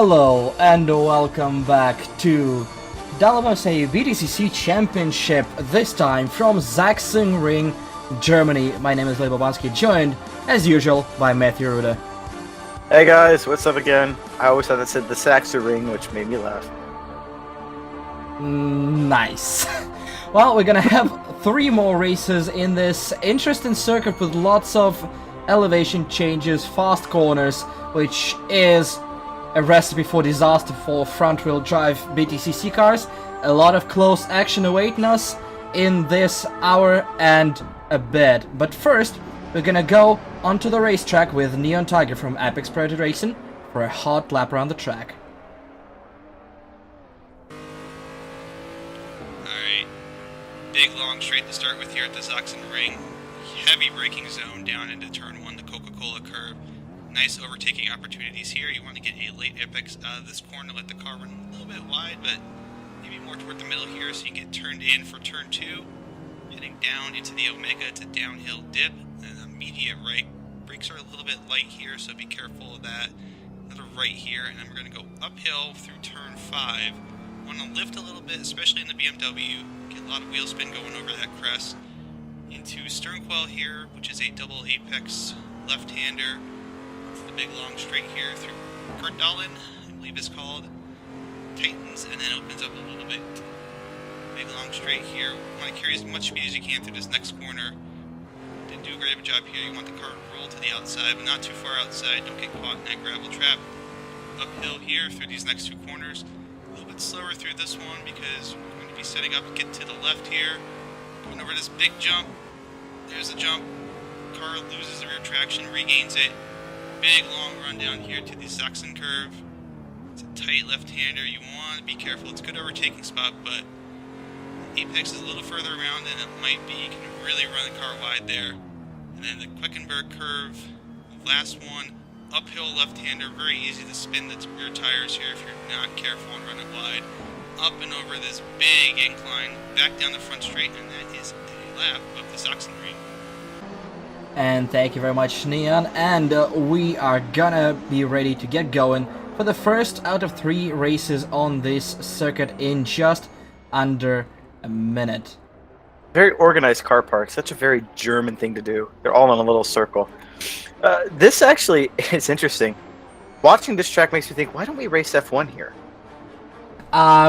Hello and welcome back to Dalmose BTCC Championship, this time from Sachsenring, Germany. My name is Leigh Bobanski, joined, as usual, by Matthew Ruda. Hey guys, what's up again? I always thought that said the Sachsenring, which made me laugh. Nice. Well, we're gonna have 3 more races in this interesting circuit with lots of elevation changes, fast corners, which is a recipe for disaster for front-wheel drive BTCC cars. A lot of close action awaiting us in this hour and a bit. But first, we're gonna go onto the racetrack with Neon Tiger from Apex Predator Racing for a hot lap around the track. Alright, big long straight to start with here at the Sachsenring. Heavy braking zone down into turn 1, the Coca-Cola curve. Nice overtaking opportunities here. You want to get a late apex out of this corner, let the car run a little bit wide, but maybe more toward the middle here so you can get turned in for turn 2. Heading down into the Omega, it's a downhill dip, and an immediate right. Brakes are a little bit light here, so be careful of that. Another right here, and then we're going to go uphill through turn 5. Want to lift a little bit, especially in the BMW. Get a lot of wheel spin going over that crest. Into Sternquell here, which is a double apex left-hander. The big long straight here through Kardalen, I believe it's called. Tightens and then opens up a little bit. Big long straight here. Want to carry as much speed as you can through this next corner. Didn't do a great of a job here. You want the car to roll to the outside, but not too far outside. Don't get caught in that gravel trap. Uphill here through these next 2 corners. A little bit slower through this one because we're going to be setting up to get to the left here. Going over this big jump. There's a jump. Car loses the rear traction, regains it. Big long run down here to the Sachsen curve. It's a tight left-hander. You want to be careful. It's a good overtaking spot, but apex is a little further around than it might be. You can really run the car wide there. And then the Quickenberg curve, last one, uphill left-hander. Very easy to spin the rear tires here if you're not careful and run it wide. Up and over this big incline, back down the front straight, and that is a lap of the Sachsenring. And thank you very much, Neon, and we are gonna be ready to get going for the first out of 3 races on this circuit in just under a minute. Very organized car park, such a very German thing to do. They're all in a little circle. This actually is interesting. Watching this track makes me think, why don't we race F1 here?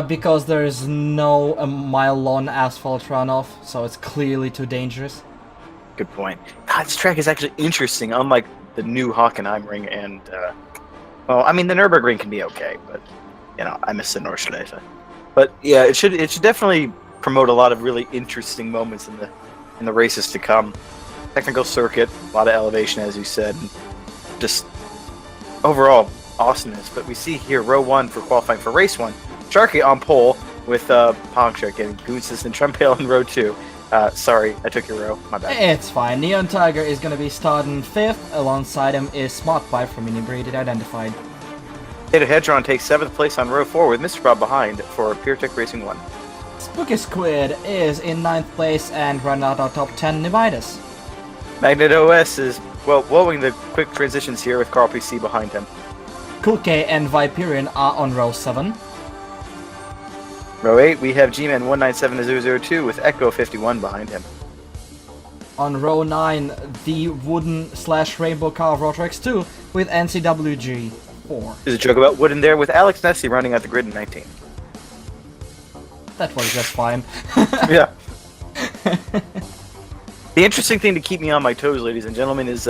Because there's no mile-long asphalt runoff, so it's clearly too dangerous. Good point. God, this track is actually interesting, unlike the new Hockenheimring and, well, I mean, the Nürburgring can be okay, but, you know, I miss the Nordschleife. But, yeah, it should definitely promote a lot of really interesting moments in the races to come. Technical circuit, a lot of elevation, as you said, and just overall awesomeness. But we see here, row 1 for qualifying for race 1, Sharky on pole with Pongshar getting Goods and Trumpale in row 2. Sorry, I took your row. My bad. It's fine. Neon Tiger is gonna be starting 5th. Alongside him is Smart Pipe from Inebriated Identified. Tato Hedron takes 7th place on row 4 with Mr. Bob behind for PureTech Racing 1. Spooky Squid is in 9th place and running out our top 10 Nibitus. Magnet OS is, well, blowing the quick transitions here with Carl PC behind him. Cool K and Viperion are on row 7. Row 8, we have G-Man 197002 with Echo 51 behind him. On row 9, the wooden/rainbow car of Rotorex 2 with NCWG 4. There's a joke about Wooden there with Alex Nessie running out the grid in 19. That was just fine. Yeah. The interesting thing to keep me on my toes, ladies and gentlemen, is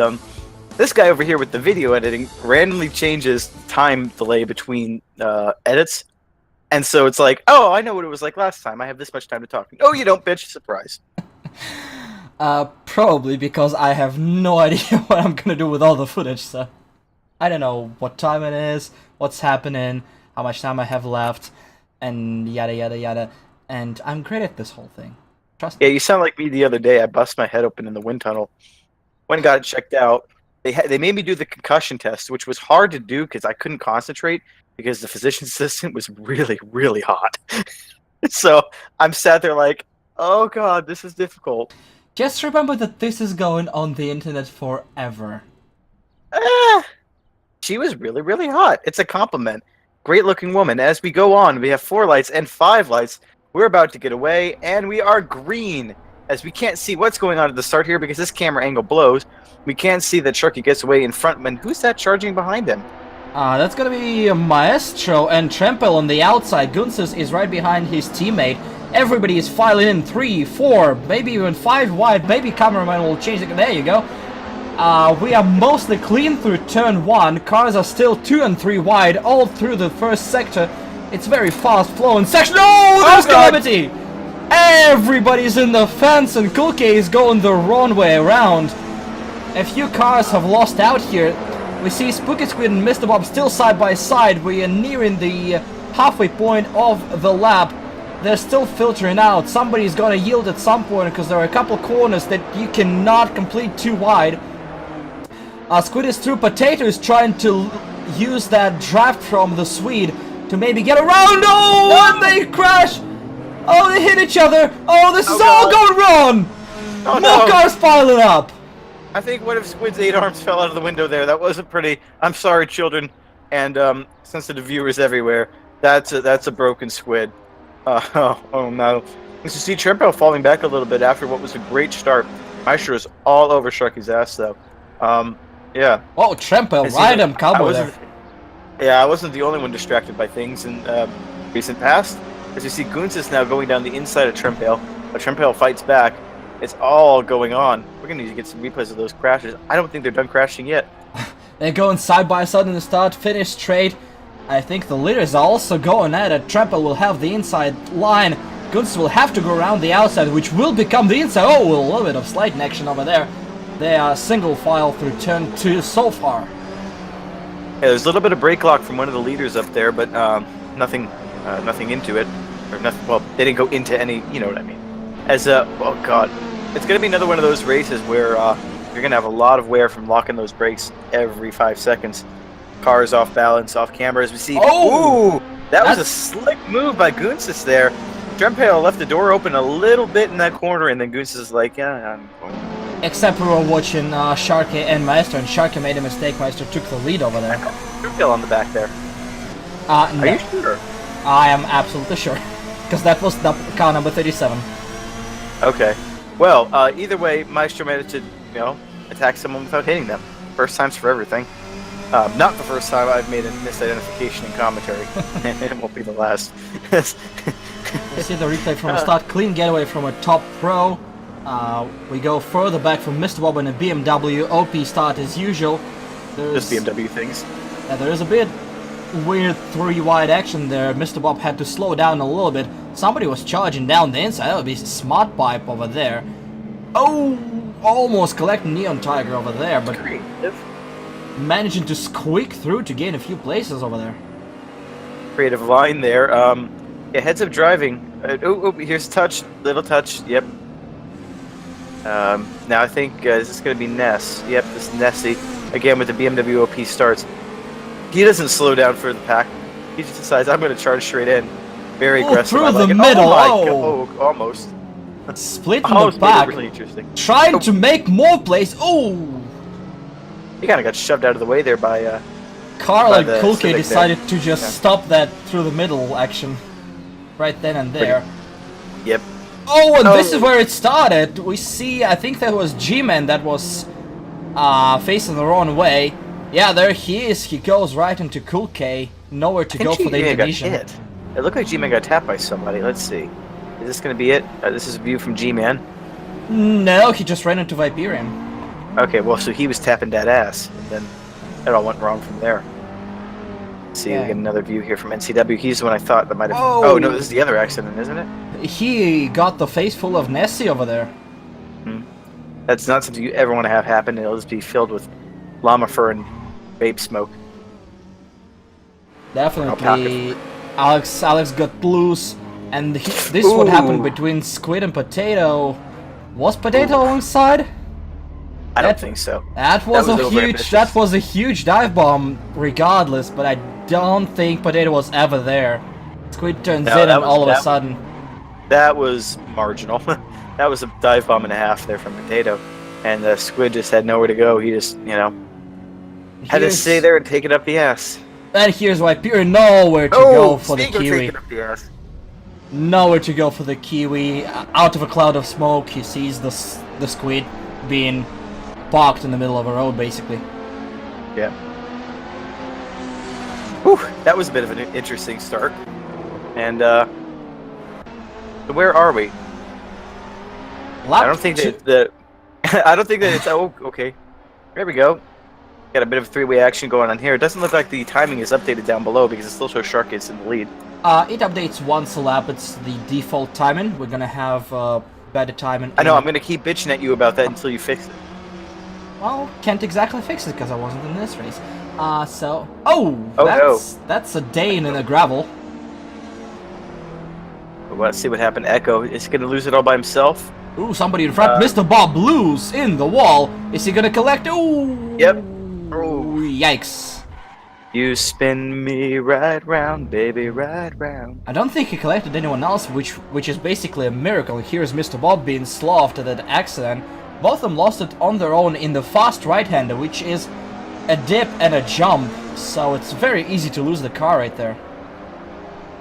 this guy over here with the video editing randomly changes time delay between edits. And so it's like, oh, I know what it was like last time. I have this much time to talk. Oh, you don't, bitch. Surprise. Probably because I have no idea what I'm gonna do with all the footage, so... I don't know what time it is, what's happening, how much time I have left, and yada yada yada. And I'm great at this whole thing. Trust me. Yeah, you sound like me the other day. I bust my head open in the wind tunnel. Went and got it checked out. They made me do the concussion test, which was hard to do because I couldn't concentrate because the physician's assistant was really, really hot. So I'm sat there like, oh god, this is difficult. Just remember that this is going on the internet forever. She was really, really hot. It's a compliment. great-looking woman. As we go on, we have 4 lights and 5 lights. We're about to get away, and we are green. As we can't see what's going on at the start here because this camera angle blows. We can't see that Sharky gets away in front. And who's that charging behind him? That's gonna be Maestro and Trempel on the outside. Gunsis is right behind his teammate. Everybody is filing in 3, 4, maybe even 5 wide. Maybe cameraman will change it. There you go. We are mostly clean through turn 1. Cars are still 2 and 3 wide all through the first sector. It's very fast flowing section. Oh, there's calamity! Everybody's in the fence and Kulke is going the wrong way around. A few cars have lost out here. We see Spooky Squid and Mr. Bob still side by side. We are nearing the halfway point of the lap. They're still filtering out. Somebody's gonna yield at some point because there are a couple corners that you cannot complete too wide. Squid is through. Potato is trying to use that draft from the Swede to maybe get around. Oh, and they crash. Oh, they hit each other. Oh, this is all going wrong. More cars piling up. I think one of Squid's 8 arms fell out of the window there. That wasn't pretty. I'm sorry, children, and sensitive viewers everywhere. That's a broken Squid. Oh no. You see Trempel falling back a little bit after what was a great start. Maestro is all over Sharky's ass though. Yeah. Oh, Trempel, ride him, cowboy there. Yeah, I wasn't the only one distracted by things in recent past. As you see, Goons is now going down the inside of Trempel. But Trempel fights back. It's all going on. We're going to need to get some replays of those crashes. I don't think they're done crashing yet. They're going side by side in the start, finish straight. I think the leaders are also going at it. Trempel will have the inside line. Guns will have to go around the outside, which will become the inside. Oh, a little bit of slight action over there. They are single file through turn 2 so far. Yeah, there's a little bit of brake lock from one of the leaders up there, but nothing into it. Or nothing. Well, they didn't go into any, you know what I mean. As oh god. It's going to be another one of those races where you're going to have a lot of wear from locking those brakes every 5 seconds. Cars off balance, off camera, as we see. Oh! Ooh! That was a slick move by Goonsis there. Trempel left the door open a little bit in that corner, and then Goonsis is like, yeah, I'm going. Except we were watching Sharky and Maestro, and Sharky made a mistake. Maestro took the lead over there. Trempel on the back there. No. Are you sure? I am absolutely sure. Because that was the car number 37. Okay. Well, either way, Maestro managed to, attack someone without hitting them. First times for everything. Not the first time I've made a misidentification in commentary. And it won't be the last. You see the replay from the start. Clean getaway from a top pro. We go further back from Mr. Bob in a BMW. OP start as usual. Just BMW things. Yeah, there is a bit weird 3-wide action there. Mr. Bob had to slow down a little bit. Somebody was charging down the inside. That would be Smart Pipe over there. Oh, almost collecting Neon Tiger over there, but creative. Managing to squeak through to gain a few places over there. Creative line there. Yeah, heads up driving. Oh, here's touch, little touch. Yep. Now I think is this going to be Ness? Yep, this is Nessie again with the BMW OP starts. He doesn't slow down for the pack. He just decides I'm going to charge straight in. Very aggressive. Through the middle. Oh, almost. Split in the back. Really interesting. Trying to make more plays. Oh! He kind of got shoved out of the way there by. Carl and Kulke decided to just stop that through the middle action. Right then and there. Yep. Oh, and this is where it started. We see, I think that was G-Man that was facing the wrong way. Yeah, there he is. He goes right into Kulke. Nowhere to go for the Indonesian. It looked like G-Man got tapped by somebody. Let's see. Is this going to be it? This is a view from G-Man. No, he just ran into Viperian. Okay, well, so he was tapping that ass, and then it all went wrong from there. Let's see, we get another view here from NCW. He's the one I thought that might have... Oh, no, this is the other accident, isn't it? He got the face full of Nessie over there. That's not something you ever want to have happen. It'll just be filled with llama fur and vape smoke. Definitely. Alex got loose, and this is what happened between Squid and Potato. Was Potato alongside? I don't think so. That was a huge dive bomb, regardless. But I don't think Potato was ever there. Squid turns in, and all of a sudden, that was marginal. That was a dive bomb and a half there from Potato, and Squid just had nowhere to go. He just, had to stay there and take it up the ass. And here's why Pierre nowhere to go for the Sneaker Kiwi. taking up the ass. Nowhere to go for the Kiwi. Out of a cloud of smoke, he sees the squid being parked in the middle of a road, basically. Yeah. Whew, that was a bit of an interesting start. And, so where are we? I don't think that I don't think that it's... Oh, okay. There we go. Got a bit of three-way action going on here. It doesn't look like the timing is updated down below because it still shows Sharkey's in the lead. It updates once a lap. It's the default timing. We're gonna have better timing. I know, I'm going to keep bitching at you about that until you fix it. Well, can't exactly fix it because I wasn't in this race. So... That's a Dane in a gravel. Well, let's see what happened. Echo is going to lose it all by himself. Ooh, somebody in front. Mr. Bob loose in the wall. Is he gonna collect? Ooh. Yep. Ooh, yikes. You spin me right round, baby, right round. I don't think he collected anyone else, which is basically a miracle. Here's Mr. Bob being sloughed at that accident. Both of them lost it on their own in the fast right-hander, which is a dip and a jump. So it's very easy to lose the car right there.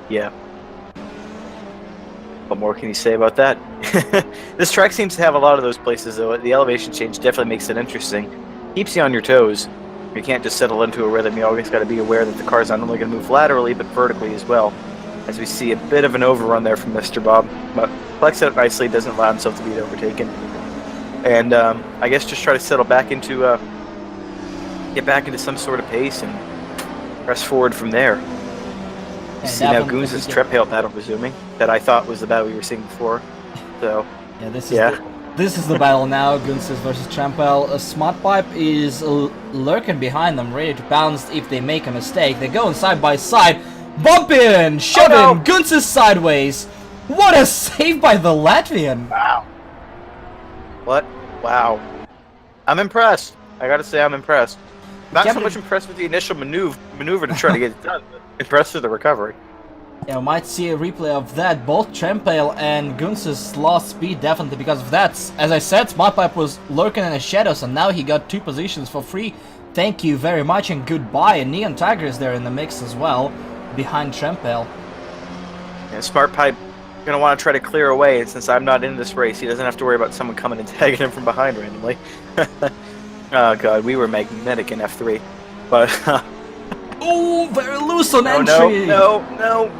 Yeah. What more can you say about that? This track seems to have a lot of those places, though. The elevation change definitely makes it interesting. Keeps you on your toes. You can't just settle into a rhythm. You always got to be aware that the car's not only going to move laterally, but vertically as well. As we see a bit of an overrun there from Mr. Bob. But flex it nicely, doesn't allow himself to be overtaken. And I guess just try to settle back into, get back into some sort of pace and press forward from there. You see now Goons' Trepail battle resuming, that I thought was the battle we were seeing before. So, yeah, this is the battle now. Goons versus Trepail. Smart Pipe is lurking behind them, ready to bounce if they make a mistake. They're going side by side, bumping, shoving. Oh, no. Goons is sideways. What a save by the Latvian! Wow. What? Wow. I'm impressed. I gotta say, I'm impressed. Not so much impressed with the initial maneuver to try to get it done, but impressed with the recovery. Yeah, we might see a replay of that. Both Trepail and Guns' lost speed definitely because of that. As I said, Smartpipe was lurking in the shadows and now he got 2 positions for free. Thank you very much and goodbye. And Neon Tiger is there in the mix as well, behind Trepail. Yeah, Smartpipe gonna want to try to clear away, and since I'm not in this race, he doesn't have to worry about someone coming and tagging him from behind randomly. Oh god, we were magnetic in F3. But oh, very loose on entry. No.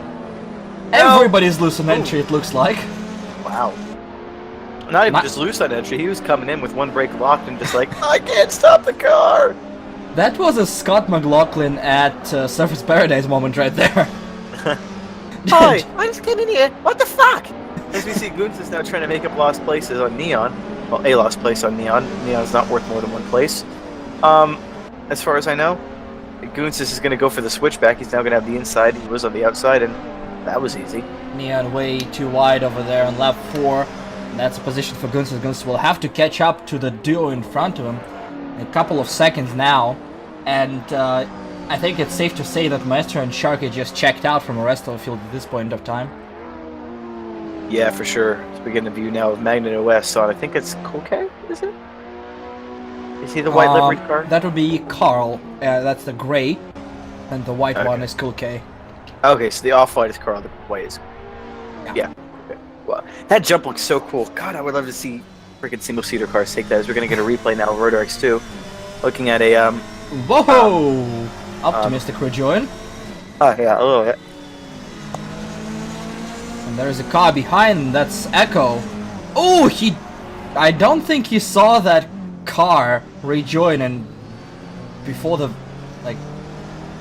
Everybody's loose on entry, it looks like. Wow. Not even just loose on entry, he was coming in with one brake locked and just like, I can't stop the car! That was a Scott McLaughlin at Surface Paradise moment right there. Hi, I just came in here. What the fuck? As we see, Goons is now trying to make up lost places on Neon. Well, a lost place on Neon. Neon's not worth more than one place. As far as I know, Goons is going to go for the switchback. He's now going to have the inside. He was on the outside, and that was easy. Neon way too wide over there on lap 4. And that's a position for Goons. Goons will have to catch up to the duo in front of him in a couple of seconds now. And I think it's safe to say that Maestro and Sharky just checked out from the rest of the field at this point of time. Yeah, for sure. So we get a view now of Magnet OS on, I think it's Kolke, is it? Is he the white livery car? That would be Carl. That's the gray. And the white one is Kolke. Okay, so the off-white is Carl, the white is... Yeah. Okay. Well, that jump looks so cool. God, I would love to see freaking single-seater cars take that, as we're going to get a replay now of Rotor X2. Looking at a, Whoa! Optimistic rejoin. Oh, yeah, a little bit. And there's a car behind, that's Echo. Oh, I don't think he saw that car rejoin, and before the...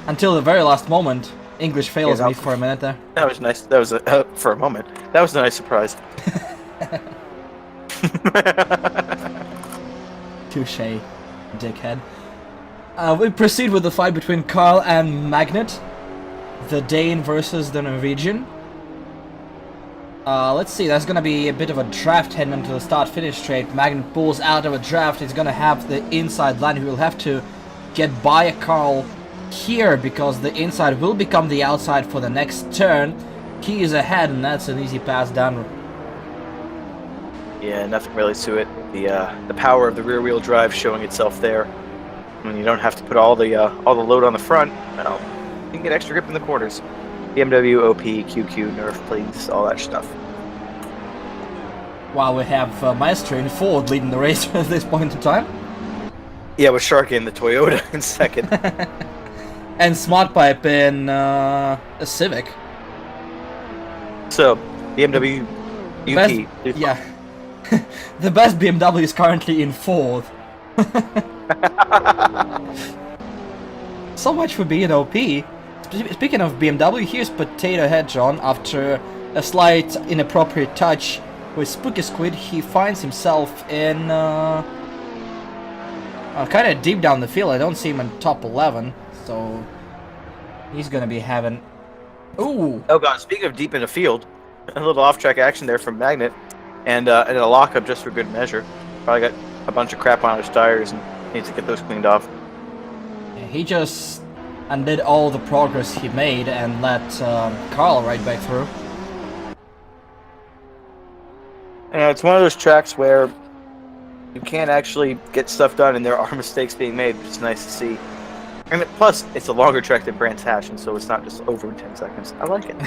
until the very last moment. English fails me for a minute there. That was nice. That was for a moment. That was a nice surprise. Touché, dickhead. We proceed with the fight between Carl and Magnet. The Dane versus the Norwegian. Let's see, there's gonna be a bit of a draft heading into the start-finish straight. Magnet pulls out of a draft. He's gonna have the inside line. He will have to get by Carl here because the inside will become the outside for the next turn. He is ahead, and that's an easy pass down. Yeah, nothing really to it. The power of the rear-wheel drive showing itself there. When you don't have to put all the load on the front, well, You can get extra grip in the corners. BMW, OP, QQ, Nerf, please, all that stuff. While we have Maestro in Ford leading the race at this point in time. Yeah, with Sharky in the Toyota in second. And Smartpipe in a Civic. So, BMW, UP. Yeah. The best BMW is currently in fourth. So much for being OP. Speaking of BMW, here's Potato Head John. After a slight inappropriate touch with Spooky Squid, he finds himself in kind of deep down the field. I don't see him in top 11, so he's gonna be having. Ooh! Oh god! Speaking of deep in the field, a little off-track action there from Magnet, and a lockup just for good measure. Probably got a bunch of crap on his tires and needs to get those cleaned off. Yeah, he just undid all the progress he made and let Carl right back through. And it's one of those tracks where you can't actually get stuff done, and there are mistakes being made, which is nice to see. And plus, it's a longer track than Brands Hatch, and so it's not just over in 10 seconds. I like it.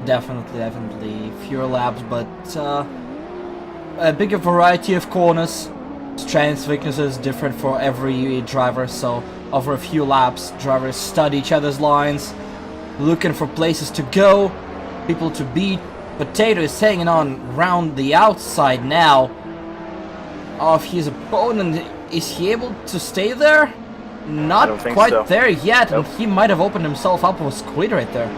Definitely fewer laps, but a bigger variety of corners, strengths, weaknesses, different for every driver. So over a few laps, drivers study each other's lines, looking for places to go, people to beat. Potato is hanging on round the outside now of his opponent. Is he able to stay there? Not quite so. There yet, nope. And he might have opened himself up with Squid right there.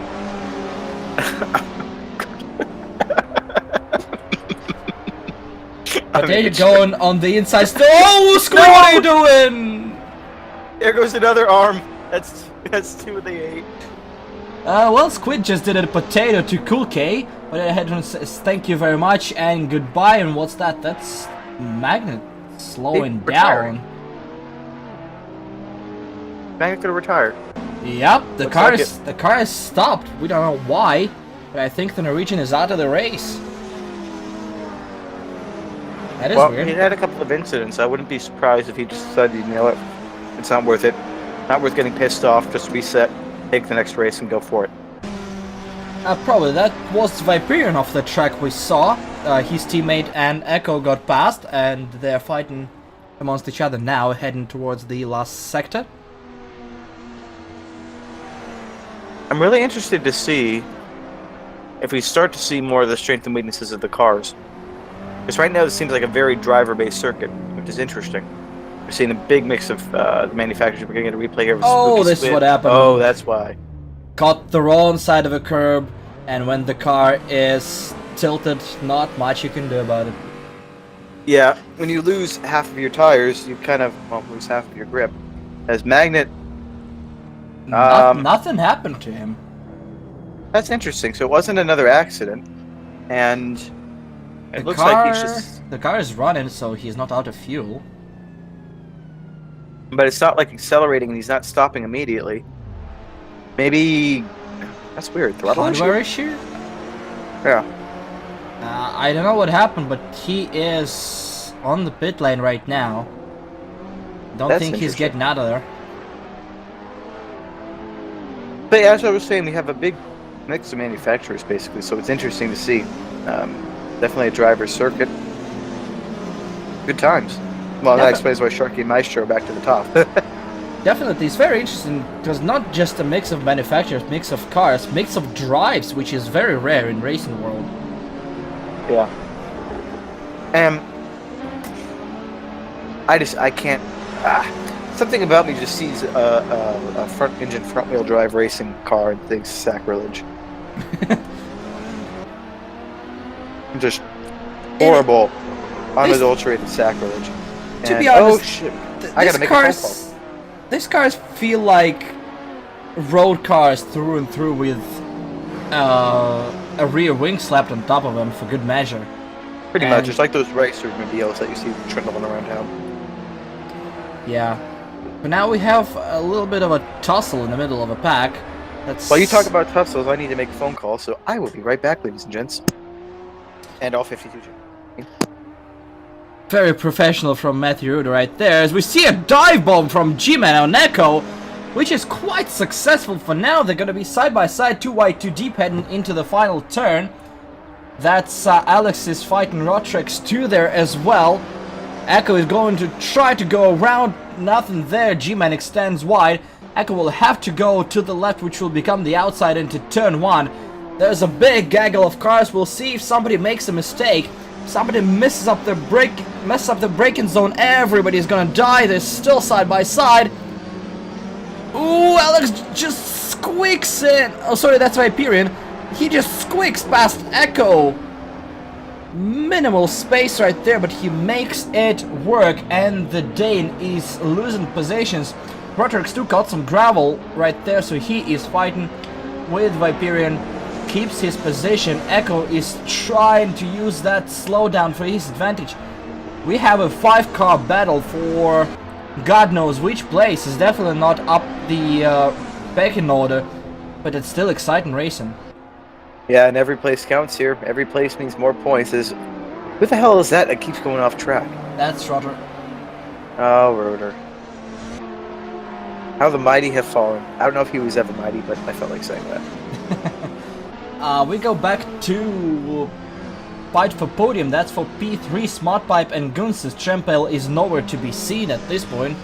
Potato going on the inside still. Oh, Squid, no! What are you doing? There goes another arm. That's 2 of the 8. Well, Squid just did a Potato to Cool K, but Hedron says thank you very much and goodbye. And what's that? That's Magnet slowing down. Magnet gonna retire. Yep, the car is stopped. We don't know why, but I think the Norwegian is out of the race. That is weird. He had a couple of incidents. I wouldn't be surprised if he just decided, you know what, it's not worth it. Not worth getting pissed off. Just reset, take the next race, and go for it. Probably. That was Viperion off the track we saw. His teammate and Echo got past, and they're fighting amongst each other now, heading towards the last sector. I'm really interested to see if we start to see more of the strengths and weaknesses of the cars. Because right now it seems like a very driver-based circuit, which is interesting. We're seeing a big mix of the manufacturers. We're going to get a replay here. Oh, this is what happened. Oh, that's why. Caught the wrong side of a curb, and when the car is tilted, not much you can do about it. Yeah, when you lose half of your tires, you kind of lose half of your grip. As Magnet... nothing happened to him. That's interesting. So it wasn't another accident, and it looks like he's just... The car is running, so he's not out of fuel. But it's not like accelerating, and he's not stopping immediately. Maybe... That's weird. Throttle issue? Yeah. I don't know what happened, but he is on the pit lane right now. Don't think he's getting out of there. But as I was saying, we have a big mix of manufacturers, basically, so it's interesting to see. Definitely a driver's circuit. Good times. Well, that explains why Sharky and Maestro are back to the top. Definitely, it's very interesting, because not just a mix of manufacturers, mix of cars, mix of drives, which is very rare in racing world. Yeah. I can't... something about me just sees a front-engine, front-wheel drive racing car and thinks sacrilege. Just horrible, unadulterated sacrilege. To be honest, oh shit! I gotta make a phone call. These cars feel like road cars through and through, with a rear wing slapped on top of them for good measure. Pretty much, it's like those racer mobiles that you see trundling around town. Yeah. But now we have a little bit of a tussle in the middle of a pack. While you talk about tussles, I need to make a phone call, so I will be right back, ladies and gents. And all 52. Very professional from Matthew Ruder right there, as we see a dive bomb from G-Man on Echo. which is quite successful for now. They're going to be side by side, 2 wide, 2 deep, heading into the final turn. That's Alex is fighting Rotrex 2 there as well. Echo is going to try to go around, nothing there. G-Man extends wide. Echo will have to go to the left, which will become the outside into turn 1. There's a big gaggle of cars. We'll see if somebody makes a mistake. Somebody messes up the braking zone. Everybody's gonna die. They're still side by side. Ooh, Alex just squeaks in. Oh, sorry, that's Viperian. He just squeaks past Echo. Minimal space right there, but he makes it work. And the Dane is losing positions. Rotrex 2 got some gravel right there, so he is fighting with Viperian. Keeps his position. Echo is trying to use that slowdown for his advantage. We have a 5-car battle for God knows which place. Is definitely not up the pecking order, but it's still exciting racing. Yeah, and every place counts here. Every place means more points. Who the hell is that keeps going off track? That's Rotor. Oh, Rotor. How the mighty have fallen. I don't know if he was ever mighty, but I felt like saying that. We go back to fight for podium. That's for P3, Smart Pipe and Gunsis. Trempel is nowhere to be seen at this point.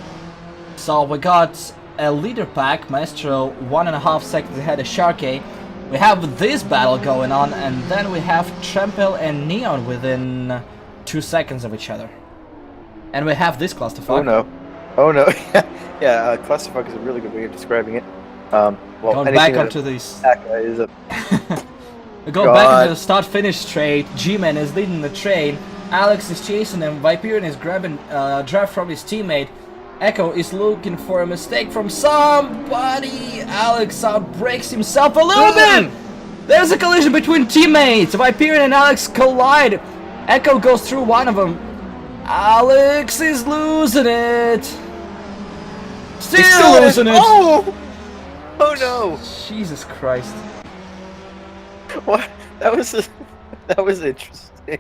So we got a leader pack. Maestro 1.5 seconds ahead of Sharkey. We have this battle going on, and then we have Trempel and Neon within 2 seconds of each other. And we have this clusterfuck. Oh no. Oh no. Yeah, clusterfuck is a really good way of describing it. Well, going back onto these. Is a We go back into the start-finish straight. G-Man is leading the train. Alex is chasing him. Viperian is grabbing draft from his teammate. Echo is looking for a mistake from somebody. Alex outbreaks himself a little bit. There's a collision between teammates. Viperian and Alex collide. Echo goes through one of them. Alex is losing it. Still losing it. Oh! Oh no! Jesus Christ. What? That was interesting.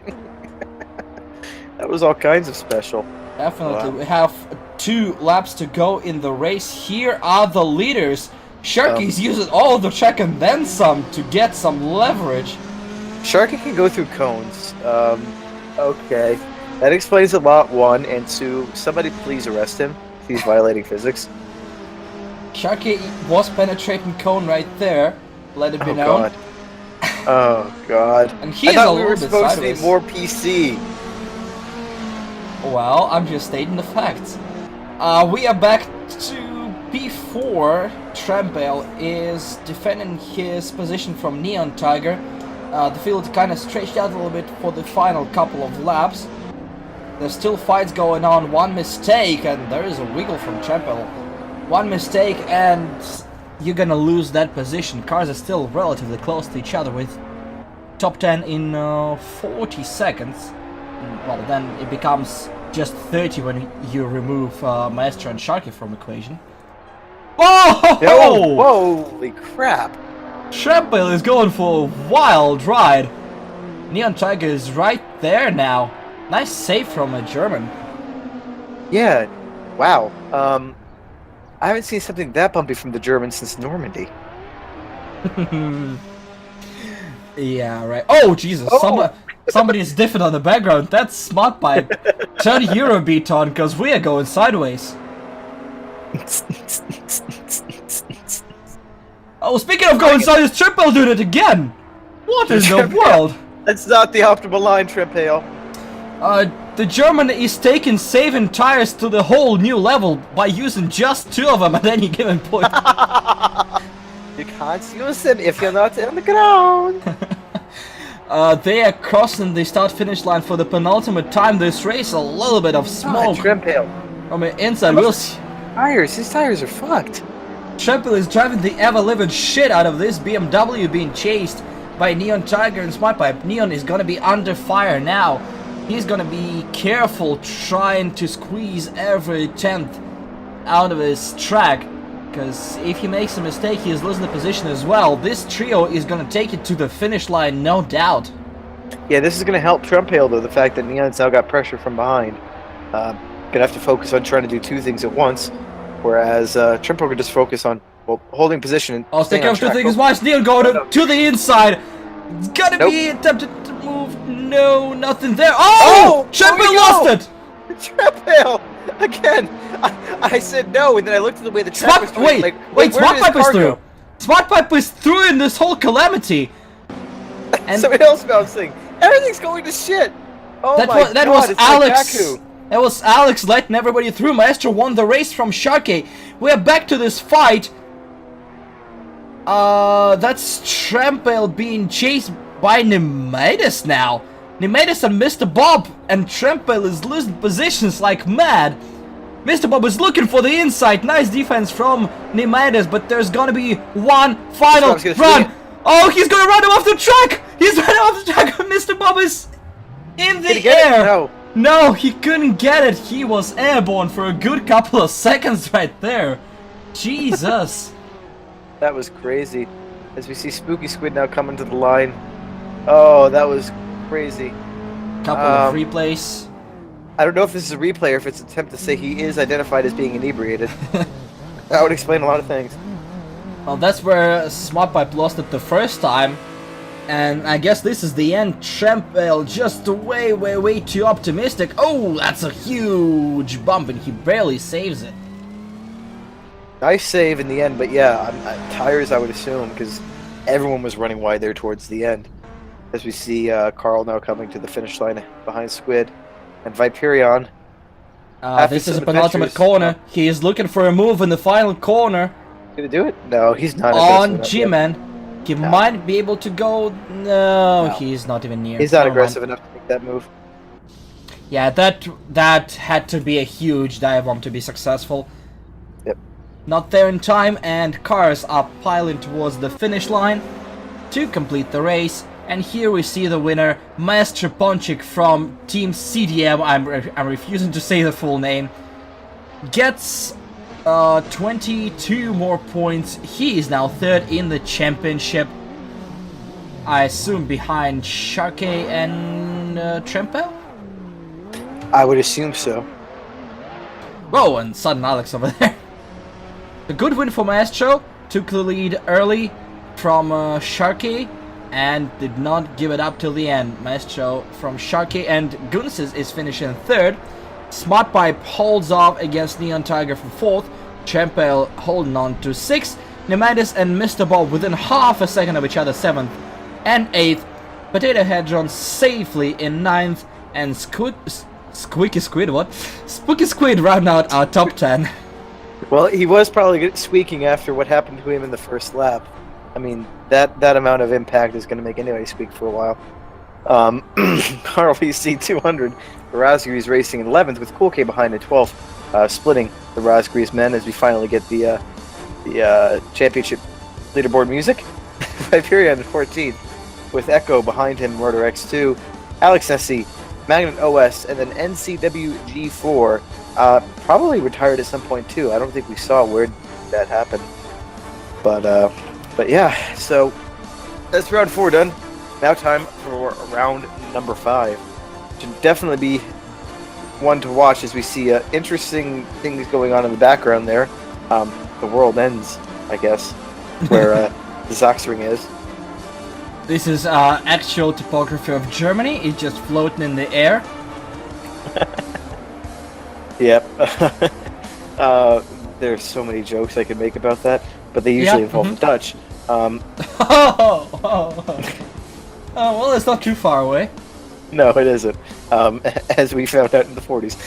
That was all kinds of special. Definitely. Wow. We have 2 laps to go in the race. Here are the leaders. Sharky's using all the track and then some to get some leverage. Sharky can go through cones. Okay. That explains a lot, 1. And 2, somebody please arrest him. He's violating physics. Sharky was penetrating cone right there. Let it be known. God. Oh god. And he's I thought a we little were bit supposed sideways. to be more PC. Well, I'm just stating the facts. We are back to P4. Trempel is defending his position from Neon Tiger. The field kind of stretched out a little bit for the final couple of laps. There's still fights going on. One mistake and there is a wiggle from Trempel. One mistake and you're gonna lose that position. Cars are still relatively close to each other with top 10 in 40 seconds. Well, then it becomes just 30 when you remove Maestro and Sharky from equation. Whoa! Oh, holy crap! Trempel is going for a wild ride. Neon Tiger is right there now. Nice save from a German. Yeah, wow. I haven't seen something that bumpy from the Germans since Normandy. Yeah, right. Oh, Jesus. Oh. Somebody is different on the background. That's Smart Pipe. Turn Eurobeat on, because we are going sideways. Oh, speaking of going sideways, Trempel doing it again. What in the world? That's not the optimal line, Trempel. The German is taking saving tires to the whole new level by using just 2 of them, and then you give him points. You can't use them if you're not on the ground. They are crossing the start-finish line for the penultimate time this race. A little bit of smoke Trempel. from the inside. We'll see. His tires are fucked. Trempel is driving the ever-living shit out of this BMW, being chased by Neon Tiger and Smart Pipe. Neon is gonna be under fire now. He's gonna be careful trying to squeeze every 10th out of his track, because if he makes a mistake, he is losing the position as well. This trio is gonna take it to the finish line, no doubt. Yeah, this is going to help Trempel, though, the fact that Neon's now got pressure from behind. Gonna have to focus on trying to do 2 things at once, whereas Trimpo could just focus on holding position. And Oh, staying stick on up to track. things. Watch Neil go to the inside. It's gonna Nope. be attempted to move. No, nothing there. Oh! Champion there we lost go. it! Trimpo again. I said no, and then I looked at the way the track was Smart, turning, wait, like, wait, where Smart did his Pipe is car through. go? Smart Pipe is through in this whole calamity. And Somebody else bouncing. Everything's going to shit. Oh that my was, that god, was it's Alex. like Baku. That was Alex letting everybody through. Maestro won the race from Sharkey. We're back to this fight. That's Trampel being chased by Nemaitis now. Nemaitis and Mr. Bob, and Trampel is losing positions like mad. Mr. Bob is looking for the inside. Nice defense from Nemaitis, but there's gonna be one final Bob's gonna run. swing it. Oh, he's gonna run him off the track. He's running off the track. Mr. Bob is in Did he the get it? air. No. No, he couldn't get it. He was airborne for a good couple of seconds right there. Jesus. That was crazy. As we see Spooky Squid now coming to the line. Oh, that was crazy. Couple of replays. I don't know if this is a replay or if it's an attempt to say he is identified as being inebriated. That would explain a lot of things. Well, that's where Smart Pipe lost it the first time. And I guess this is the end. Trampel just way too optimistic. Oh, that's a huge bump and he barely saves it. Nice save in the end, but yeah, tires I would assume, because everyone was running wide there towards the end. As we see Carl now coming to the finish line behind Squid. And Viperion. This is a penultimate corner. He is looking for a move in the final corner. Gonna do it? No, he's not. On G-Man. He might be able to go. No, he's not even near. He's not Never aggressive mind. enough to make that move. Yeah, that had to be a huge dive-bomb to be successful. Yep. Not there in time, and cars are piling towards the finish line to complete the race. And here we see the winner, Maestro Ponchik from Team CDM. I'm refusing to say the full name. Gets 22 more points. He is now third in the championship. I assume behind Sharkey and Trempel? I would assume so. Whoa, and sudden Alex over there. A good win for Maestro. Took the lead early from Sharkey and did not give it up till the end. Maestro from Sharkey and Gunsis is finishing third. Smart Pipe holds off against Neon Tiger for fourth. Champel holding on to sixth. Nemaitis and Mr. Bob within half a second of each other, seventh and eighth. Potato Head John safely in ninth. And Spooky Squid round out our top 10. Well, he was probably squeaking after what happened to him in the first lap. I mean, that amount of impact is going to make anybody squeak for a while. RLPC 200, the Raspberries racing in 11th with Cool K behind in 12th, splitting the Raspberries men as we finally get the championship leaderboard music. Hyperion in 14th with Echo behind him, Murder X2, Alex Nessie, Magnet OS, and then NCWG4 probably retired at some point too. I don't think we saw where that happened. But yeah, so that's round 4 done. Now time for round number 5. Should definitely be one to watch as we see interesting things going on in the background there. The world ends, I guess, where the Sachsenring is. This is actual topography of Germany. It's just floating in the air. Yep. There's so many jokes I could make about that, but they usually involve Dutch. Oh, well, it's not too far away. No, it isn't. As we found out in the 40s.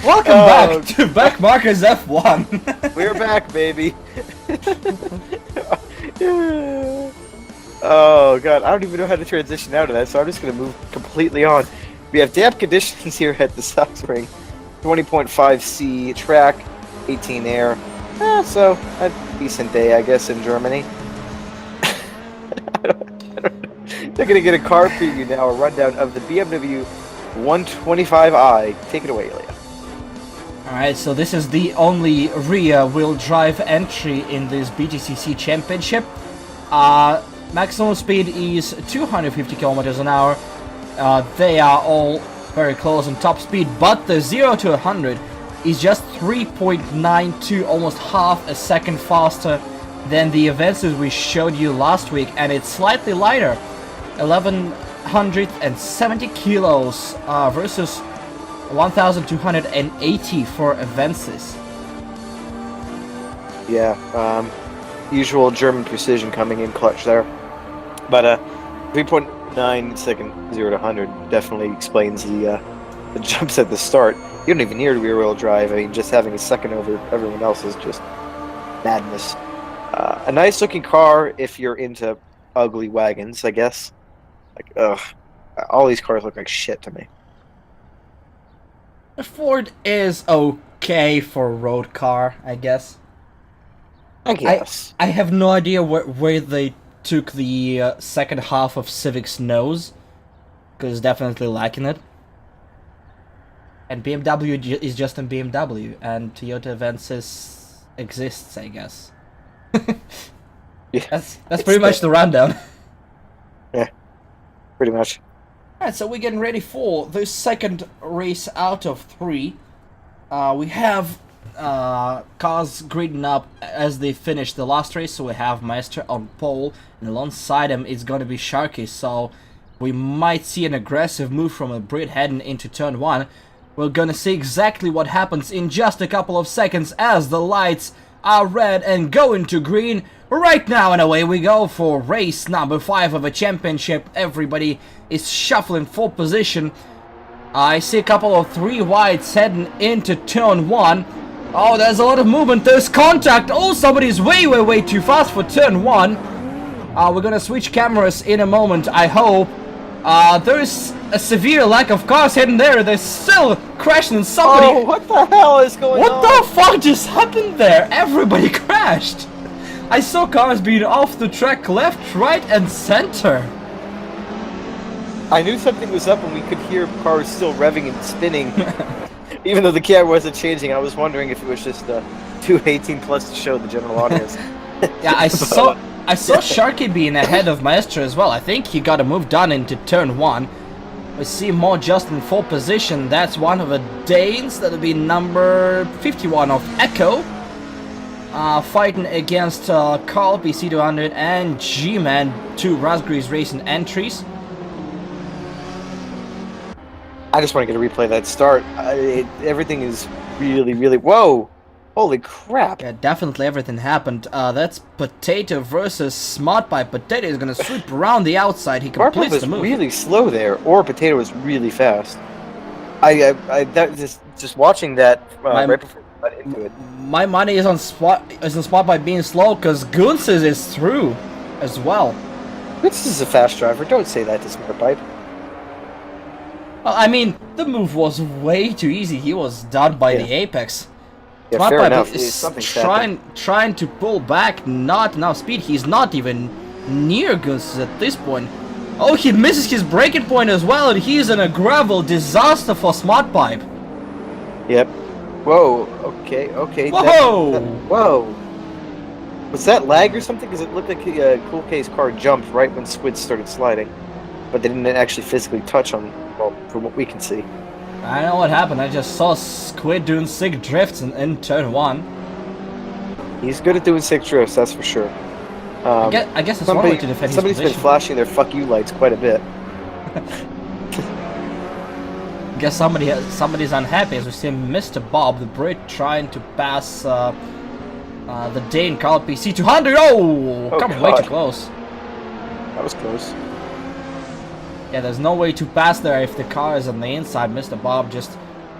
Welcome back to Backmarkers F1. We're back, baby. Oh god, I don't even know how to transition out of that, so I'm just going to move completely on. We have damp conditions here at the Sachsenring. 20.5 C track, 18 air. So a decent day, I guess, in Germany. I don't know. They're going to get a car preview now, a rundown of the BMW 125i. Take it away, Ilya. Alright, so this is the only rear-wheel drive entry in this BTCC championship. Maximum speed is 250 kilometers an hour. They are all very close on top speed, but the 0 to 100 is just 3.92, almost half a second faster than the Avensis we showed you last week, and it's slightly lighter, 1170 kilos versus 1280 for Avensis. Yeah, usual German precision coming in clutch there. But 3.9 second 0 to 100 definitely explains the jumps at the start. You don't even need rear-wheel drive. I mean, just having a second over everyone else is just madness. A nice-looking car if you're into ugly wagons, I guess. Like, ugh. All these cars look like shit to me. The Ford is okay for a road car, I guess. I guess. I have no idea where they took the second half of Civic's nose, because definitely lacking it. And BMW is just a BMW, and Toyota Avensis exists, I guess. Yeah, that's pretty much the rundown. Yeah, pretty much. Alright, so we're getting ready for the second race out of 3. We have cars gridding up as they finish the last race, so we have Maestro on pole, and alongside him it's going to be Sharky, so we might see an aggressive move from a Brit heading into turn 1. We're gonna see exactly what happens in just a couple of seconds as the lights are red and go into green right now, and away we go for race number 5 of a championship. Everybody is shuffling for position. I see a couple of 3 wides heading into turn 1. Oh, there's a lot of movement, there's contact. Oh, somebody's way too fast for turn 1. We're gonna switch cameras in a moment, I hope. There's a severe lack of cars heading there. They're still crashing and somebody... Oh, what the hell is going on? What the fuck just happened there? Everybody crashed. I saw cars being off the track left, right, and center. I knew something was up and we could hear cars still revving and spinning. Even though the camera wasn't changing, I was wondering if it was just 218 plus to show the general audience. Yeah, I saw Sharky being ahead of Maestro as well. I think he got a move done into turn 1. We see more just in 4th position. That's one of the Danes. That'll be number 51 of Echo. Fighting against Carl, PC200, and G-Man, 2 Raspberries Racing entries. I just want to get a replay of that start. Everything is really... Whoa! Holy crap! Yeah, definitely everything happened. That's Potato versus Smart Pipe. Potato is gonna sweep around the outside. He completes the move. Was really slow there, or Potato was really fast. Just watching that right before we got into it. My money is on Smart Pipe being slow, because Gunses is through as well. This is a fast driver. Don't say that to Smart Pipe. Well, I mean, the move was way too easy. He was done by the apex. Yeah, Smart fair Pipe enough. is trying to pull back, not enough speed. He's not even near Gunses at this point. Oh, he misses his braking point as well, and he's in a gravel disaster for Smart Pipe. Yep. Whoa. Okay. Whoa! Whoa. Was that lag or something? Because it looked like Cool K's car jumped right when Squid started sliding, but they didn't actually physically touch on. Well, from what we can see. I know what happened. I just saw Squid doing sick drifts in turn 1. He's good at doing sick drifts, that's for sure. I guess it's one way to defend his Somebody's position. been flashing their "fuck you" lights quite a bit. I guess somebody's unhappy as we see Mr. Bob the Brit trying to pass the Dane Carl PC200. Oh, coming way too close. That was close. Yeah, there's no way to pass there if the car is on the inside. Mr. Bob just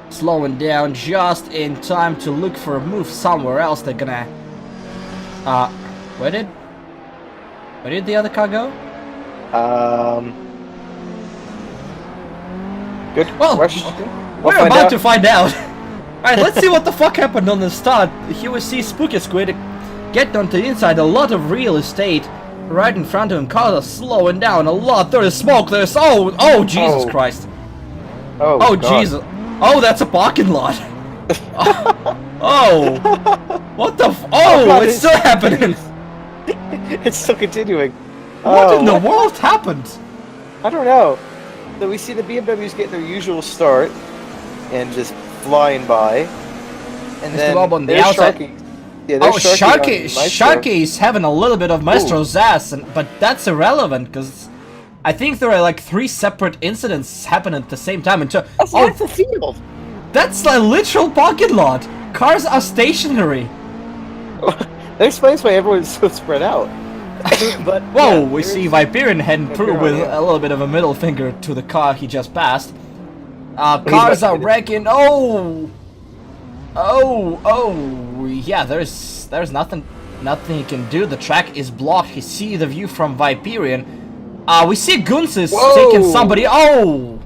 slowing down just in time to look for a move somewhere else. They're gonna... Where did the other car go? Good question. Okay. We're about to find out. Alright, let's see what the fuck happened on the start. Here we see Spooky Squid get onto the inside. A lot of real estate right in front of him. Cars are slowing down a lot. There is smoke. There's... Oh, Jesus Christ. Oh, God. Jesus. Oh, that's a parking lot. Oh. What the Oh, God, it's still happening. It's still continuing. What in the world happened? I don't know. So we see the BMWs getting their usual start and just flying by. And Mr. then Bob on the there's outside. Sharky. Yeah, there's Sharky is having a little bit of Maestro's ass, but that's irrelevant because I think there are like 3 separate incidents happening at the same time. And That's half the field. that's a literal parking lot. Cars are stationary. That explains why everyone's so spread out. But Whoa, yeah, we there see is- Viperian heading through Viperion, with yeah. a little bit of a middle finger to the car he just passed. he's Cars about are to hit it. wrecking. Oh, yeah. There's nothing he can do. The track is blocked. You see the view from Viperion. We see Gunsis Whoa! taking somebody. Oh,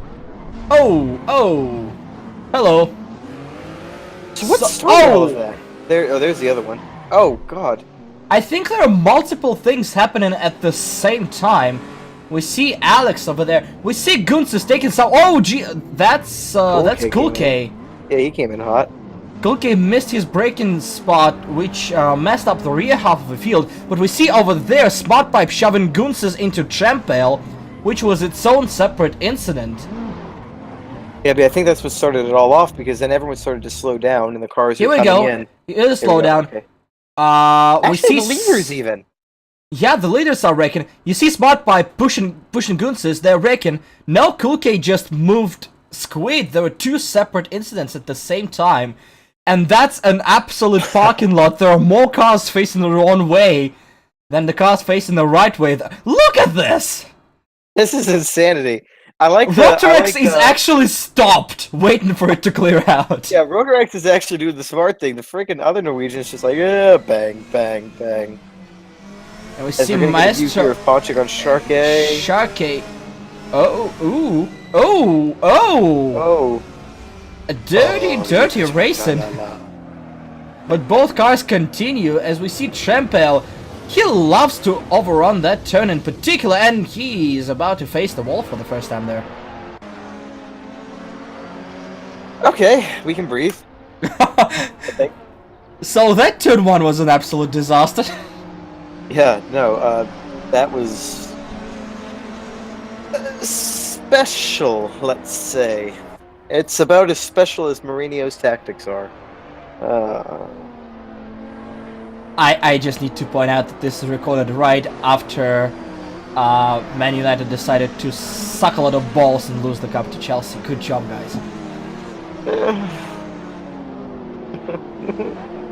hello. So what's So- started all of that? There's the other one. Oh God. I think there are multiple things happening at the same time. We see Alex over there. We see Gunsis taking some. Oh, gee, that's Cool K. Yeah, he came in hot. Cool K missed his braking spot, which messed up the rear half of the field. But we see over there Smart Pipe shoving Gunsis into Trampale, which was its own separate incident. Yeah, but I think that's what started it all off because then everyone started to slow down and the cars Here were we coming go. in. It is Here we slow go, down. okay. We Actually, see the leaders even. Yeah, the leaders are wrecking. You see Smart Pipe pushing Gunsis, they're wrecking. Now Cool K just moved Squid. There were 2 separate incidents at the same time. And that's an absolute parking lot. There are more cars facing the wrong way than the cars facing the right way. Look at this! This is insanity. I like Rotorex is actually stopped, waiting for it to clear out. Yeah, Rotorex is actually doing the smart thing. The freaking other Norwegian is just like, yeah, bang, bang, bang. And we As see we're gonna get a view here Maestro... of Ponchik on Sharkey. Sharkey. Oh! A dirty racing. No. But both cars continue as we see Trampale. He loves to overrun that turn in particular, and he's about to face the wall for the first time there. Okay, we can breathe. I think. So that turn 1 was an absolute disaster. Yeah, no, that was special, let's say. It's about as special as Mourinho's tactics are. I just need to point out that this is recorded right after Man United decided to suck a lot of balls and lose the cup to Chelsea. Good job, guys.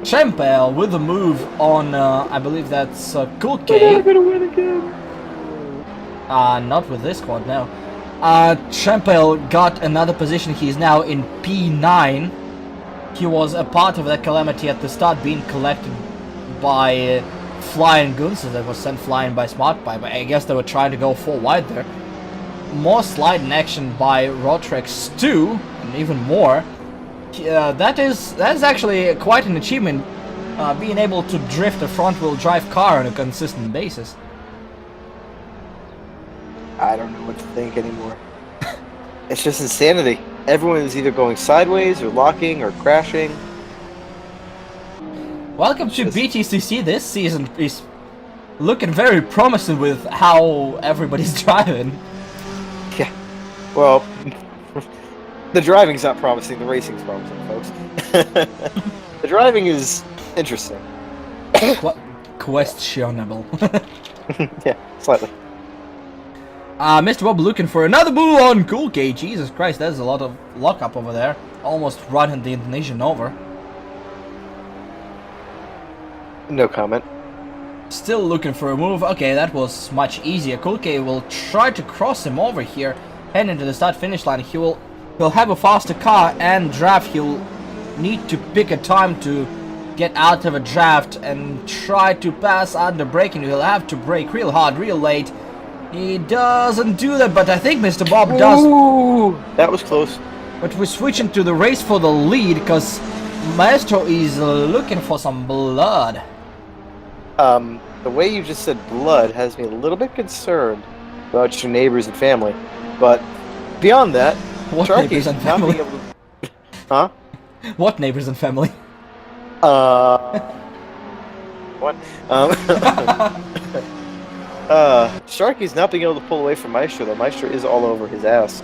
Trampale with the move on, I believe that's Cool K. They're gonna win again. Not with this squad, no. Trampale got another position. He's now in P9. He was a part of that calamity at the start, being collected by Flying Gunsis that was sent flying by Smart Pipe. I guess they were trying to go full wide there. More sliding action by Rotrex too, and even more. That is actually quite an achievement, being able to drift a front-wheel drive car on a consistent basis. I don't know what to think anymore. It's just insanity. Everyone is either going sideways or locking or crashing. Welcome to BTCC. This season is looking very promising with how everybody's driving. Yeah. Well, the driving's not promising, the racing's promising, folks. The driving is interesting. Questionable. Yeah, slightly. Mr. Bob looking for another bull on Cool K. Jesus Christ, there's a lot of lockup over there. Almost running the Indonesian over. No comment. Still looking for a move. Okay, that was much easier. Cool K will try to cross him over here. Heading to the start-finish line. He'll have a faster car and draft. He'll need to pick a time to get out of a draft and try to pass under braking. He'll have to brake real hard, real late. He doesn't do that, but I think Mr. Bob does. Ooh, that was close. But we're switching to the race for the lead because Maestro is looking for some blood. The way you just said blood has me a little bit concerned about your neighbors and family. But beyond that, What Sharky neighbors and not being family? able to... Huh? What neighbors and family? What? Sharky's not being able to pull away from Maestro, though. Maestro is all over his ass.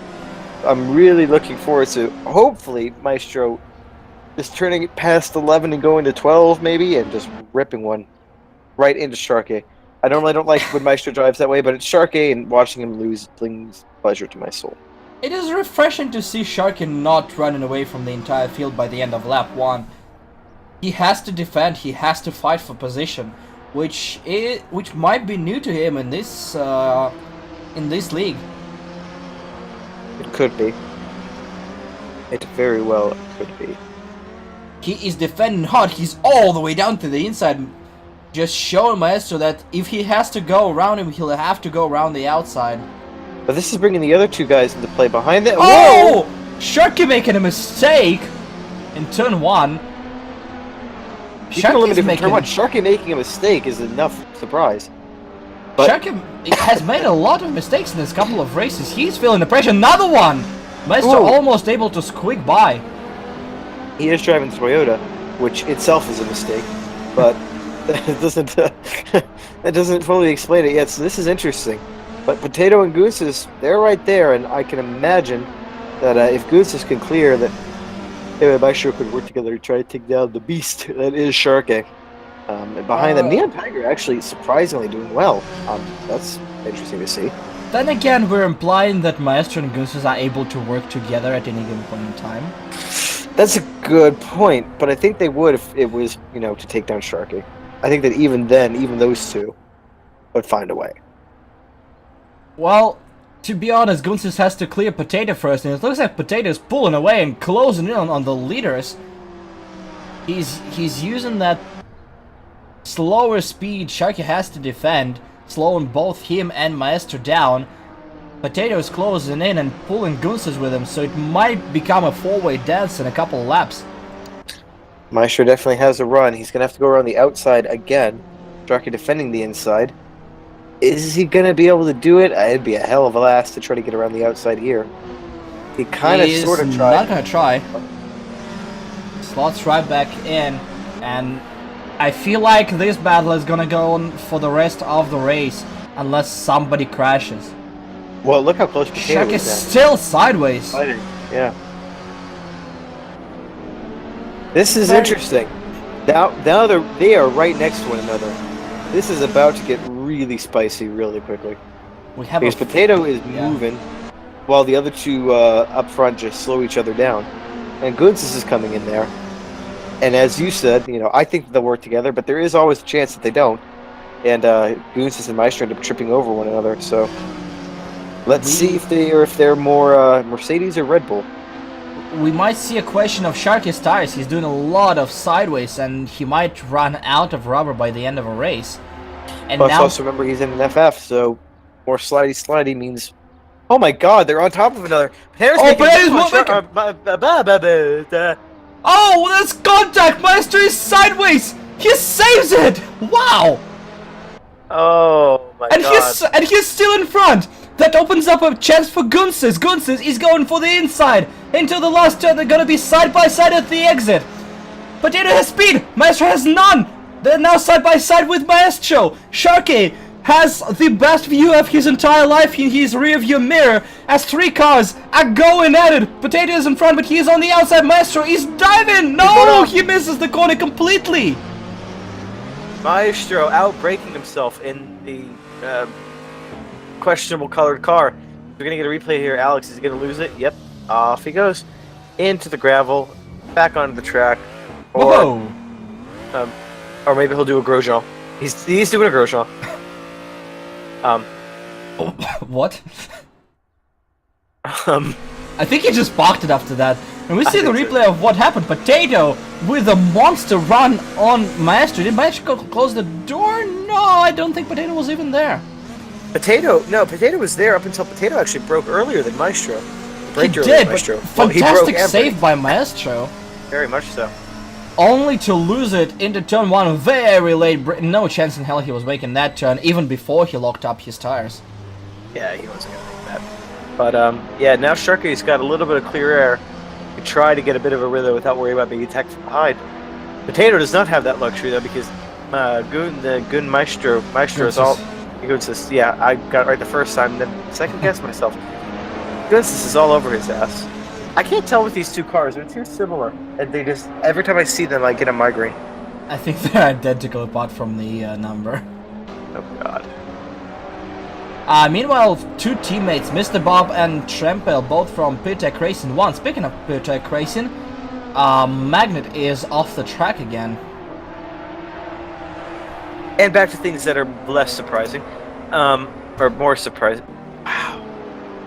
I'm really looking forward to, hopefully, Maestro just turning it past 11 and going to 12, maybe, and just ripping one right into Sharky. I normally don't like when Maestro drives that way, but it's Sharky, and watching him lose brings pleasure to my soul. It is refreshing to see Sharky not running away from the entire field by the end of lap 1. He has to defend, he has to fight for position, which might be new to him in this league. It could be. It very well could be. He is defending hard, he's all the way down to the inside, just showing Maestro that if he has to go around him, he'll have to go around the outside. But this is bringing the other two guys into play behind that. Oh! Whoa! Sharky making a mistake in turn 1. Sharky making a mistake is enough surprise. But Sharky has made a lot of mistakes in this couple of races. He's feeling the pressure. Another one! Maestro almost able to squeak by. He is driving Toyota, which itself is a mistake, but that doesn't fully explain it yet. So this is interesting. But Potato and Gooses, they're right there, and I can imagine that if Gooses can clear, that him and Maestro could work together to try to take down the beast that is Sharky. And behind them, Neon Tiger actually surprisingly doing well. That's interesting to see. Then again, we're implying that Maestro and Gooses are able to work together at any given point in time. That's a good point, but I think they would if it was, to take down Sharky. I think that even then, even those two would find a way. Well, to be honest, Gooses has to clear Potato first, and it looks like Potato's pulling away and closing in on the leaders. He's using that slower speed Sharky has to defend, slowing both him and Maestro down. Potato's closing in and pulling Gooses with him, so it might become a four-way dance in a couple of laps. Maestro definitely has a run. He's going to have to go around the outside again. Sharky defending the inside. Is he going to be able to do it? It'd be a hell of a last to try to get around the outside here. He kind of sort of tried. Not going to try. Slots right back in, and I feel like this battle is going to go on for the rest of the race unless somebody crashes. Well, look how close Potato Sharky is is still sideways. Yeah. This is interesting. Now they are right next to one another. This is about to get really spicy really quickly. Because Potato is moving while the other two up front just slow each other down. And Gooses is coming in there. And as you said, I think they'll work together, but there is always a chance that they don't. And Gooses and Maestro end up tripping over one another. So let's see if they're more Mercedes or Red Bull. We might see a question of Sharky's tires. He's doing a lot of sideways, and he might run out of rubber by the end of a race. And Plus, now, also remember he's in an FF, so more slidey means. Oh my God, they're on top of another. Oh, there's contact! Maestro is sideways! He saves it! Wow! Oh my God. And he's still in front! That opens up a chance for Gooses. Gooses is going for the inside. Into the last turn, they're gonna be side by side at the exit. Potato has speed, Maestro has none. They're now side by side with Maestro. Sharky has the best view of his entire life in his rear view mirror as three cars are going at it. Potato is in front, but he is on the outside. Maestro is diving. No, he misses the corner completely. Maestro out-braking himself in the questionable colored car. We're gonna get a replay here. Alex is gonna lose it. Yep, off he goes into the gravel, back onto the track, or maybe he'll do a Grosjean. He's doing a Grosjean. What? I think he just balked it after that. And we see the replay of what happened. Potato with a monster run on Maestro. Did Maestro close the door? No, I don't think Potato was even there. Potato was there up until Potato actually broke earlier than Maestro. He did, but fantastic save by Maestro. Very much so. Only to lose it into turn 1 very late. No chance in hell he was making that turn even before he locked up his tires. Yeah, he wasn't going to make that. But, yeah, now Sharky's got a little bit of clear air to try to get a bit of a rhythm without worrying about being attacked from behind. Potato does not have that luxury, though, because Goon Maestro is all, Gunsis, yeah, I got it right the first time, then second guessed myself. Gunsis is all over his ass. I can't tell with these two cars, they're too similar. And they just, every time I see them, I get a migraine. I think they're identical apart from the number. Oh, God. Meanwhile, two teammates, Mr. Bob and Trempel, both from PureTech Racing 1. Speaking of PureTech Racing, Magnet is off the track again. And back to things that are less surprising. Or more surprising. Wow.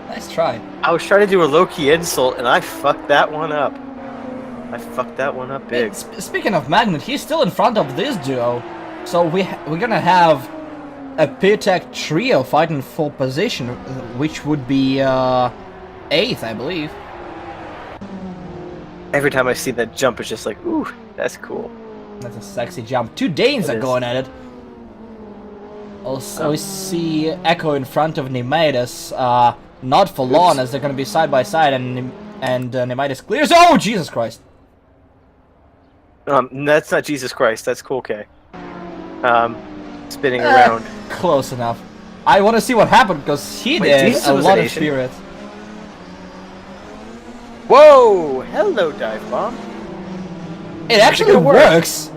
Nice try. I was trying to do a low-key insult, and I fucked that one up. I fucked that one up big. Speaking of Magnet, he's still in front of this duo. So we're gonna have a PureTech trio fighting for position, which would be 8th, I believe. Every time I see that jump, it's just like, ooh, that's cool. That's a sexy jump. Two Danes It are is. going at it. Also, we see Echo in front of Nemaitis. Not for long, as they're going to be side by side, and Nemaitis clears. Oh, Jesus Christ! That's not Jesus Christ. That's Cool K. Spinning around. Close enough. I want to see what happened because he Wait, did Jesus a was lot an of Asian? spirit. Whoa! Hello, dive bomb. It actually it work? works.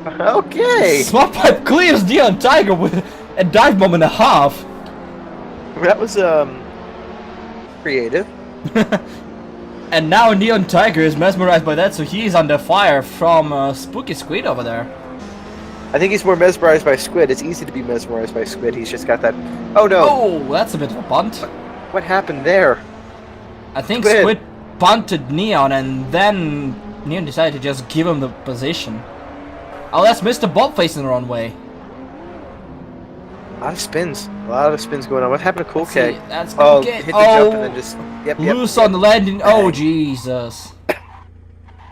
Okay. Smart Pipe clears Neon Tiger with a dive bomb and a half. That was creative. And now Neon Tiger is mesmerized by that, so he's under fire from Spooky Squid over there. I think he's more mesmerized by Squid. It's easy to be mesmerized by Squid. He's just got that. Oh no! Oh, that's a bit of a bunt. What happened there? I think Squid. Squid bunted Neon, and then Neon decided to just give him the position. Oh, that's Mr. Bob facing the wrong way. A lot of spins. A lot of spins going on. What happened to Cool Let's K? see, that's Oh, okay. hit the jump and then just Loose on the landing. Oh, Jesus.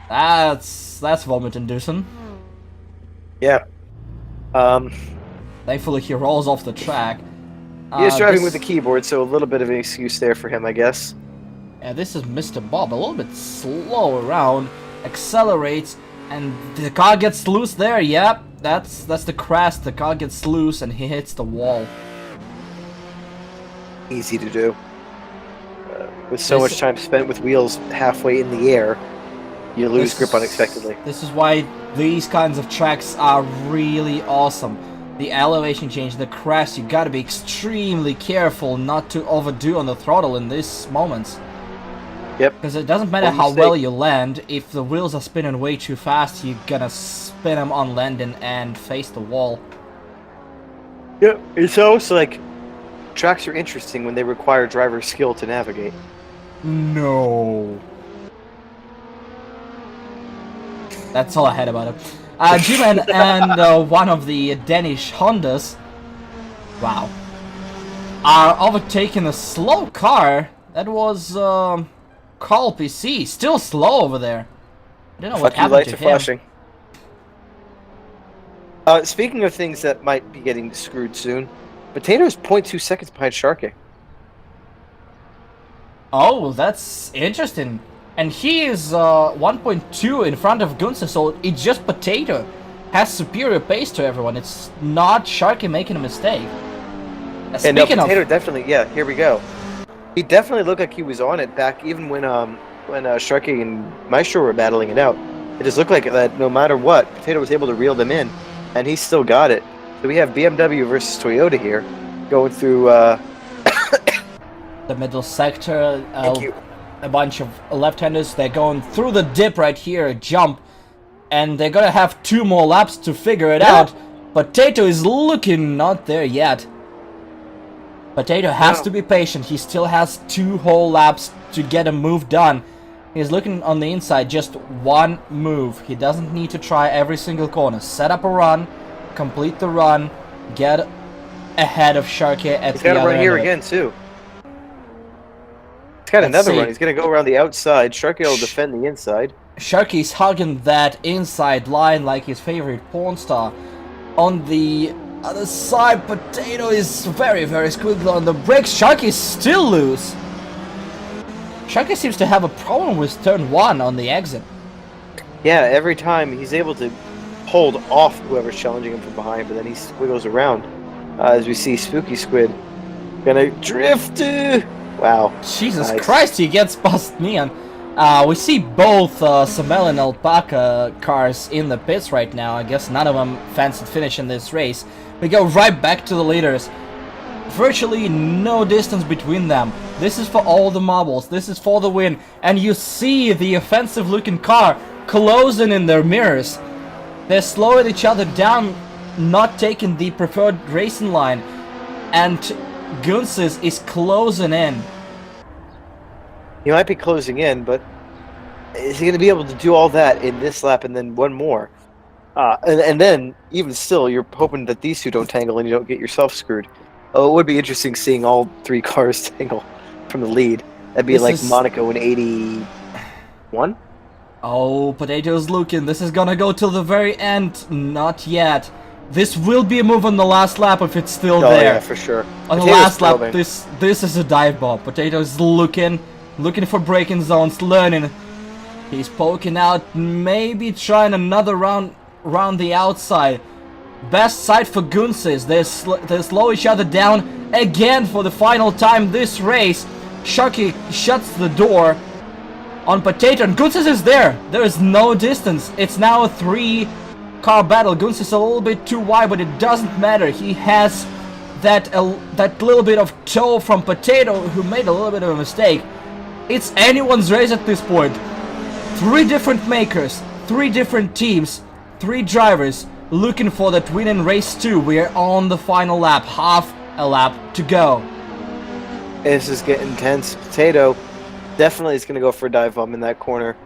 That's vomit inducing. Yeah. Thankfully, he rolls off the track. He is driving this- with the keyboard, so a little bit of an excuse there for him, I guess. Yeah, this is Mr. Bob, a little bit slow around, accelerates, and the car gets loose there. Yep, that's the crash. The car gets loose and he hits the wall. Easy to do. With so This- much time spent with wheels halfway in the air, you lose This- grip unexpectedly. This is why these kinds of tracks are really awesome. The elevation change, the crash, you gotta be extremely careful not to overdo on the throttle in these moments. Yep. Because it doesn't matter One how mistake. well you land, if the wheels are spinning way too fast, you're gonna spin them on landing and face the wall. Yep. It's also like tracks are interesting when they require driver skill to navigate. No. That's all I had about it. G-Man and one of the Danish Hondas, wow, are overtaking a slow car. That was Carl PC, still slow over there. I don't know what Fuck you, happened lights to are him. flashing. Speaking of things that might be getting screwed soon, Potato's 0.2 seconds behind Sharky. Oh, that's interesting. And he is 1.2 in front of Gunther, so it's just Potato has superior pace to everyone. It's not Sharky making a mistake. And no, Speaking of, Potato definitely, yeah, here we go. He definitely looked like he was on it back even when Sharky and Maestro were battling it out. It just looked like that no matter what, Potato was able to reel them in, and he still got it. So we have BMW versus Toyota here, going through the middle sector, Thank you. a bunch of left-handers. They're going through the dip right here, a jump, and they're gonna have 2 more laps to figure it out. Potato is looking not there yet. Potato has No. to be patient. He still has 2 whole laps to get a move done. He's looking on the inside, just one move. He doesn't need to try every single corner. Set up a run, complete the run, get ahead of Sharky at He's the got to other run end here of it. again too. He's got Let's another see. run. He's going to go around the outside. Sharky will defend the inside. Sharky's hugging that inside line like his favorite porn star. On the other side, Potato is very, very squiggly on the brakes. Sharky's still loose. Sharky seems to have a problem with turn 1 on the exit. Yeah, every time he's able to hold off whoever's challenging him from behind, but then he squiggles around. as we see Spooky Squid gonna drift. Wow. Jesus Nice. Christ, he gets past Neon. We see both Samel and Alpaca cars in the pits right now. I guess none of them fancied finishing this race. We go right back to the leaders. Virtually no distance between them. This is for all the marbles. This is for the win. And you see the offensive looking car closing in their mirrors. They're slowing each other down, not taking the preferred racing line. And Gunsis is closing in. He might be closing in, but is he going to be able to do all that in this lap and then one more? And then, even still, you're hoping that these two don't tangle and you don't get yourself screwed. Oh, it would be interesting seeing all three cars tangle from the lead. That'd be This like is- Monaco in 81? Oh, Potato's looking. This is gonna go till the very end. Not yet. This will be a move on the last lap if it's still Oh, there. yeah, for sure. On the Potato's last lap, probing. this is a dive bomb. Potato's looking for braking zones, learning. He's poking out, maybe trying another round the outside. Best side for Gunsis. They slow each other down again for the final time this race. Sharky shuts the door on Potato, and Gunsis is there. There is no distance. It's now a 3-car battle. Gunsis is a little bit too wide, but it doesn't matter. He has that little bit of toe from Potato, who made a little bit of a mistake. It's anyone's race at this point. 3 different makers, 3 different teams, 3 drivers looking for that win in race 2. We are on the final lap, half a lap to go. This is getting intense. Potato definitely is going to go for a dive bomb in that corner.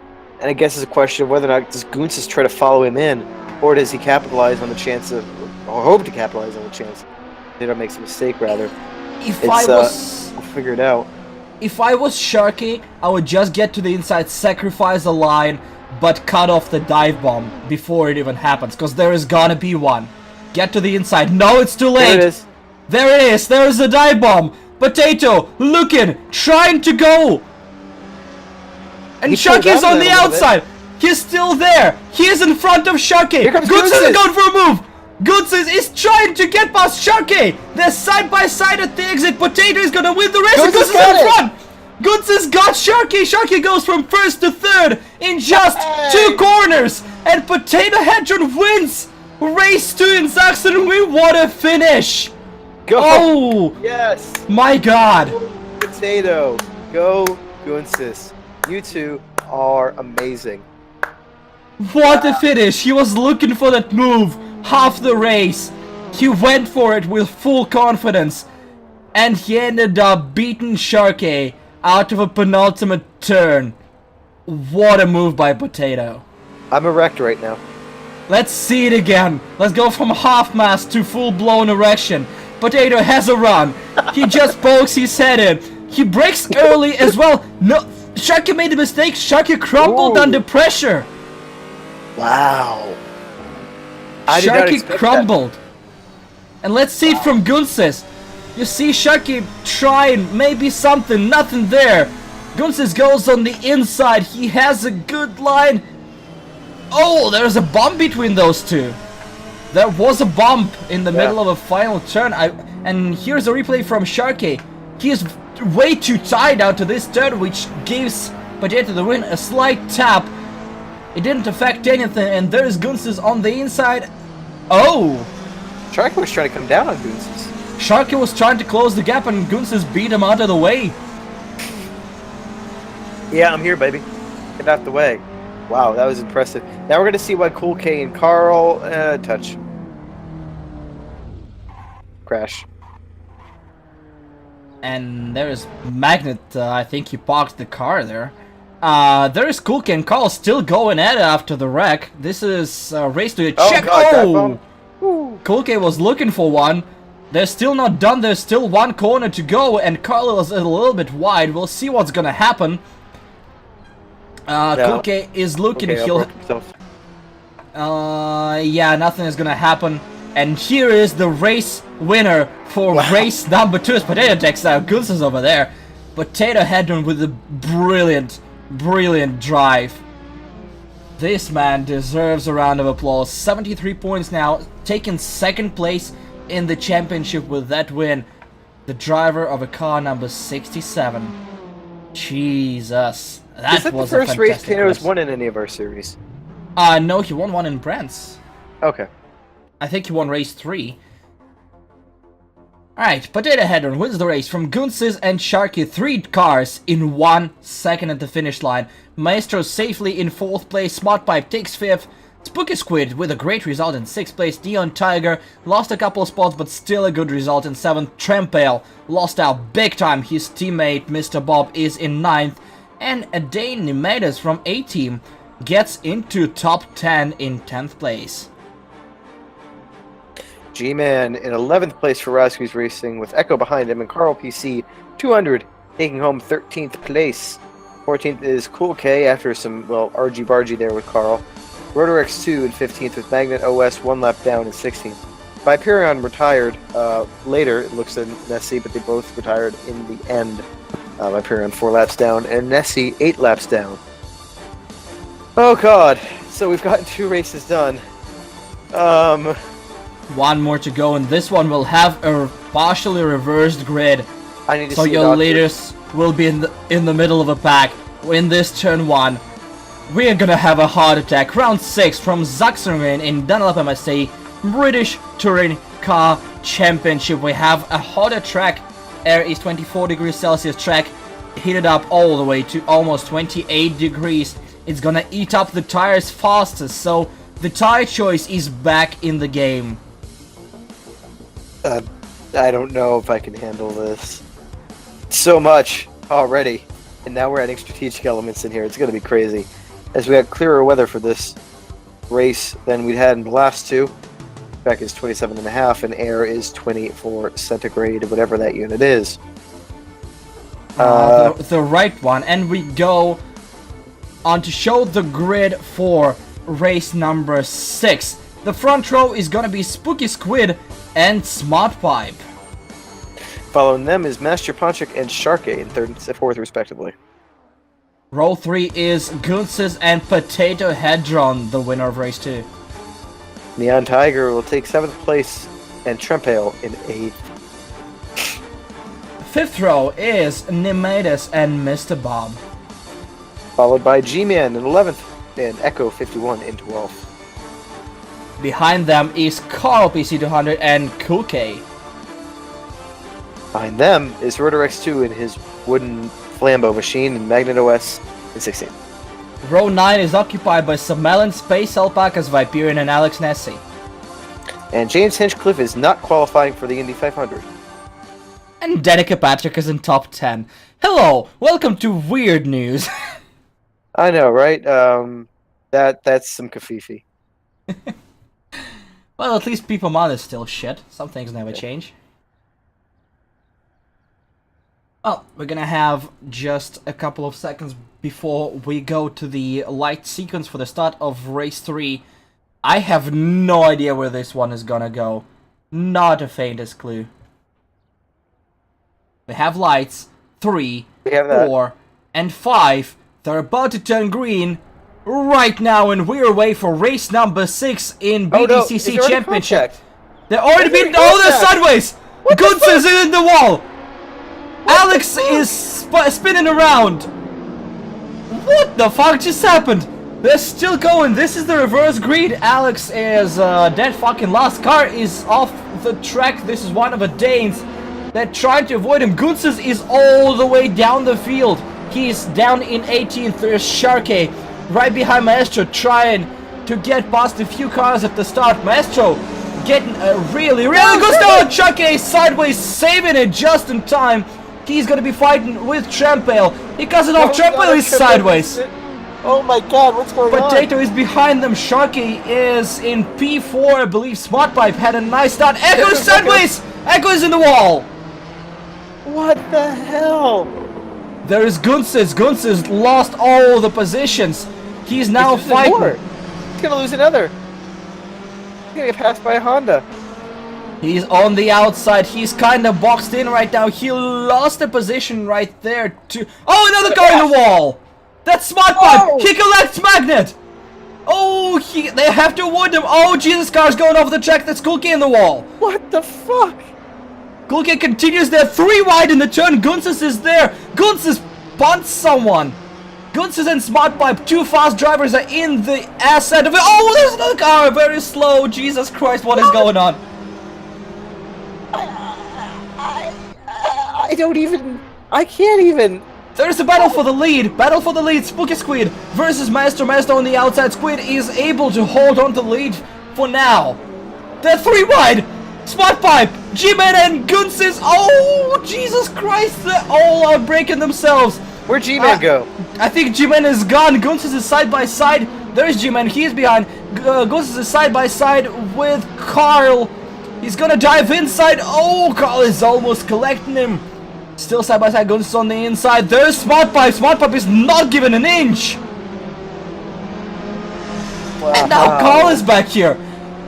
And I guess it's a question of whether or not does Gunsis try to follow him in, or does he capitalize on the chance of, or hope to capitalize on the chance Potato makes a mistake, rather. If It's, I was we'll figure it out. if I was Sharky, I would just get to the inside, sacrifice a line, but cut off the dive bomb before it even happens, because there is gonna be one. Get to the inside. No, it's too late. There it is. There it is. There is a dive bomb. Potato looking, trying to go. And He pulled Sharky's out on there the a little bit. outside. He's still there. He is in front of Sharky. Here comes Gunsis is Gunsis. going for a move. Gunsis is trying to get past Sharky. They're side by side at the exit. Potato is gonna win the race. And Gunsis Gunsis got in it. front. Gunsis got Sharky. Sharky goes from first to third in just Hey. 2 corners. And Potato Hedron wins race 2 in Sachsenring. What a finish. Go! Oh Yes! my god. Potato! Go, Gunsis. You two are amazing. What a finish! He was looking for that move half the race. He went for it with full confidence. And he ended up beating Sharky out of a penultimate turn. What a move by Potato. I'm erect right now. Let's see it again. Let's go from half-mast to full-blown erection. Potato has a run. He just pokes his head in. He brakes early as well. No, Sharky made a mistake. Sharky crumpled Ooh. under pressure. Wow. I did not Sharky expect crumbled. And let's see it from Gunsis. You see Sharky trying, maybe something, nothing there. Gunsis goes on the inside. He has a good line. Oh, there's a bump between those two. There was a bump in the middle of a final turn. And here's a replay from Sharky. He is way too tight out to this turn, which gives Potato the win. A slight tap. It didn't affect anything, and there's Gunsis on the inside. Oh! that. Sharky was trying to come down on Gunsis. Sharky was trying to close the gap, and Gunsis beat him out of the way. Yeah, I'm here, baby. Get out the way. Wow, that was impressive. Now we're going to see why Cool K and Carl touch. Crash. And there's Magnet. I think he parked the car there. There is Kulke and Carl still going at it after the wreck. This is a race to a check. God, that bump. Woo. Kulke was looking for one. They're still not done. There's still one corner to go, and Carl is a little bit wide. We'll see what's gonna happen. Kulke is looking. Okay, He'll. I'll work himself. Yeah, nothing is gonna happen. And here is the race winner for race number 2. It's Potato takes out Gunsis over there. Potato Hedron with a brilliant drive. This man deserves a round of applause. 73 points now, taking second place in the championship with that win. The driver of a car number 67. Jesus. That Is that the was first a race fantastic Pino's race. won in any of our series? No, he won one in Brent's. Okay. I think he won race 3. Alright, Potato Header wins the race from Gunsis and Sharky, 3 cars in 1 second at the finish line. Maestro safely in 4th place, Smart Pipe takes 5th, Spooky Squid with a great result in 6th place, Neon Tiger lost a couple of spots but still a good result in 7th, Trempale lost out big time, his teammate Mr. Bob is in 9th, and Dane Nemedes from A-Team gets into top 10 in 10th place. G-Man in 11th place for Rascals Racing with Echo behind him and Carl PC 200 taking home 13th place. 14th is Cool K after some, well, argy-bargy there with Carl. Rotor X2 in 15th with Magnet OS 1 lap down in 16th. Viperion retired later, it looks like Nessie, but they both retired in the end. Viperion 4 laps down and Nessie 8 laps down. Oh god, so we've gotten 2 races done. One more to go, and this one will have a partially reversed grid. I need to So see your leaders will be in the middle of a pack. In this turn 1, we are gonna have a heart attack. Round 6 from Sachsenring in Dunlop MSA British Touring Car Championship. We have a hotter track. Air is 24 degrees Celsius track, heated up all the way to almost 28 degrees. It's gonna eat up the tires faster, so the tire choice is back in the game. I don't know if I can handle this. So much already. And now we're adding strategic elements in here. It's going to be crazy. As we had clearer weather for this race than we'd had in the last 2. Back is 27.5 and air is 24 centigrade, whatever that unit is. The right one. And we go on to show the grid for race number 6. The front row is going to be Spooky Squid and Smart Pipe. Following them is Master Ponchik and Sharkey in 3rd and 4th respectively. Row 3 is Gunsis and Potato Hedron, the winner of race 2. Neon Tiger will take 7th place and Trempale in 8th. 5th row is Nemedes and Mr. Bob. Followed by G-Man in 11th and Echo 51 in 12th. Behind them is Carl PC200 and Cool K. Behind them is Rotor X2 in his wooden Flambeau machine and Magnet OS in 16th. Row 9 is occupied by Submelon, Space Alpacas, Viperion and Alex Nessie. And James Hinchcliffe is not qualifying for the Indy 500. And Danica Patrick is in top 10. Hello, welcome to Weird News. I know, right? That's some kafifi. Well, at least People Mod is still shit. Some things never change. Well, we're gonna have just a couple of seconds before we go to the light sequence for the start of race 3. I have no idea where this one is gonna go. Not the faintest clue. We have lights. 3, We have that. 4, and 5. They're about to turn green right now, and we're away for race number 6 in BTCC Championship. They're already beaten. Oh, they're sideways! Goods is in the wall! Alex is spinning around! What the fuck just happened? They're still going. This is the reverse grid. Alex is dead fucking last. Car is off the track. This is one of the Danes. They're trying to avoid him. Gunsis is all the way down the field. He's down in 18th. There's Sharkey right behind Maestro, trying to get past a few cars at the start. Maestro getting a really good start. Sharkey sideways, saving it just in time. He's gonna be fighting with Trempale. He cuts it off. Trempale is sideways. Oh my god, what's going on? Potato is behind them. Sharky is in P4, I believe. Smart Pipe had a nice start. Echo is sideways. Echo is in the wall. What the hell? There is Gunsis. Gunsis lost all the positions. He's now He's losing fighting. more. He's gonna lose another. He's gonna get passed by a Honda. He's on the outside. He's kind of boxed in right now. He lost a position right there to... Oh, another car in the wall. That's Smart Pipe. Oh! He collects Magnet. Oh, they have to avoid him. Oh, Jesus, car's going off the track. That's Kulke in the wall. What the fuck? Kulke continues there. 3 wide in the turn. Gunsis is there. Gunsis bunts someone. Gunsis and Smart Pipe, 2 fast drivers, are in the asset of it. Oh, there's another car. Very slow. Jesus Christ, what is going on? I don't even... I can't even... There's a battle for the lead. Battle for the lead. Spooky Squid versus Maestro. Maestro on the outside. Squid is able to hold on to the lead for now. They're 3 wide. Smart Pipe, G-Man and Gunsis. Oh, Jesus Christ. They're all out breaking themselves. Where'd G-Man go? I think G-Man is gone. Gunsis is side by side. There's G-Man. He's behind. Gunsis is side by side with Carl. He's gonna dive inside. Oh, Carl is almost collecting him. Still side by side. Gunsis on the inside. There's Smart Pipe. Smart Pipe is not given an inch. Wow. And now Carl is back here.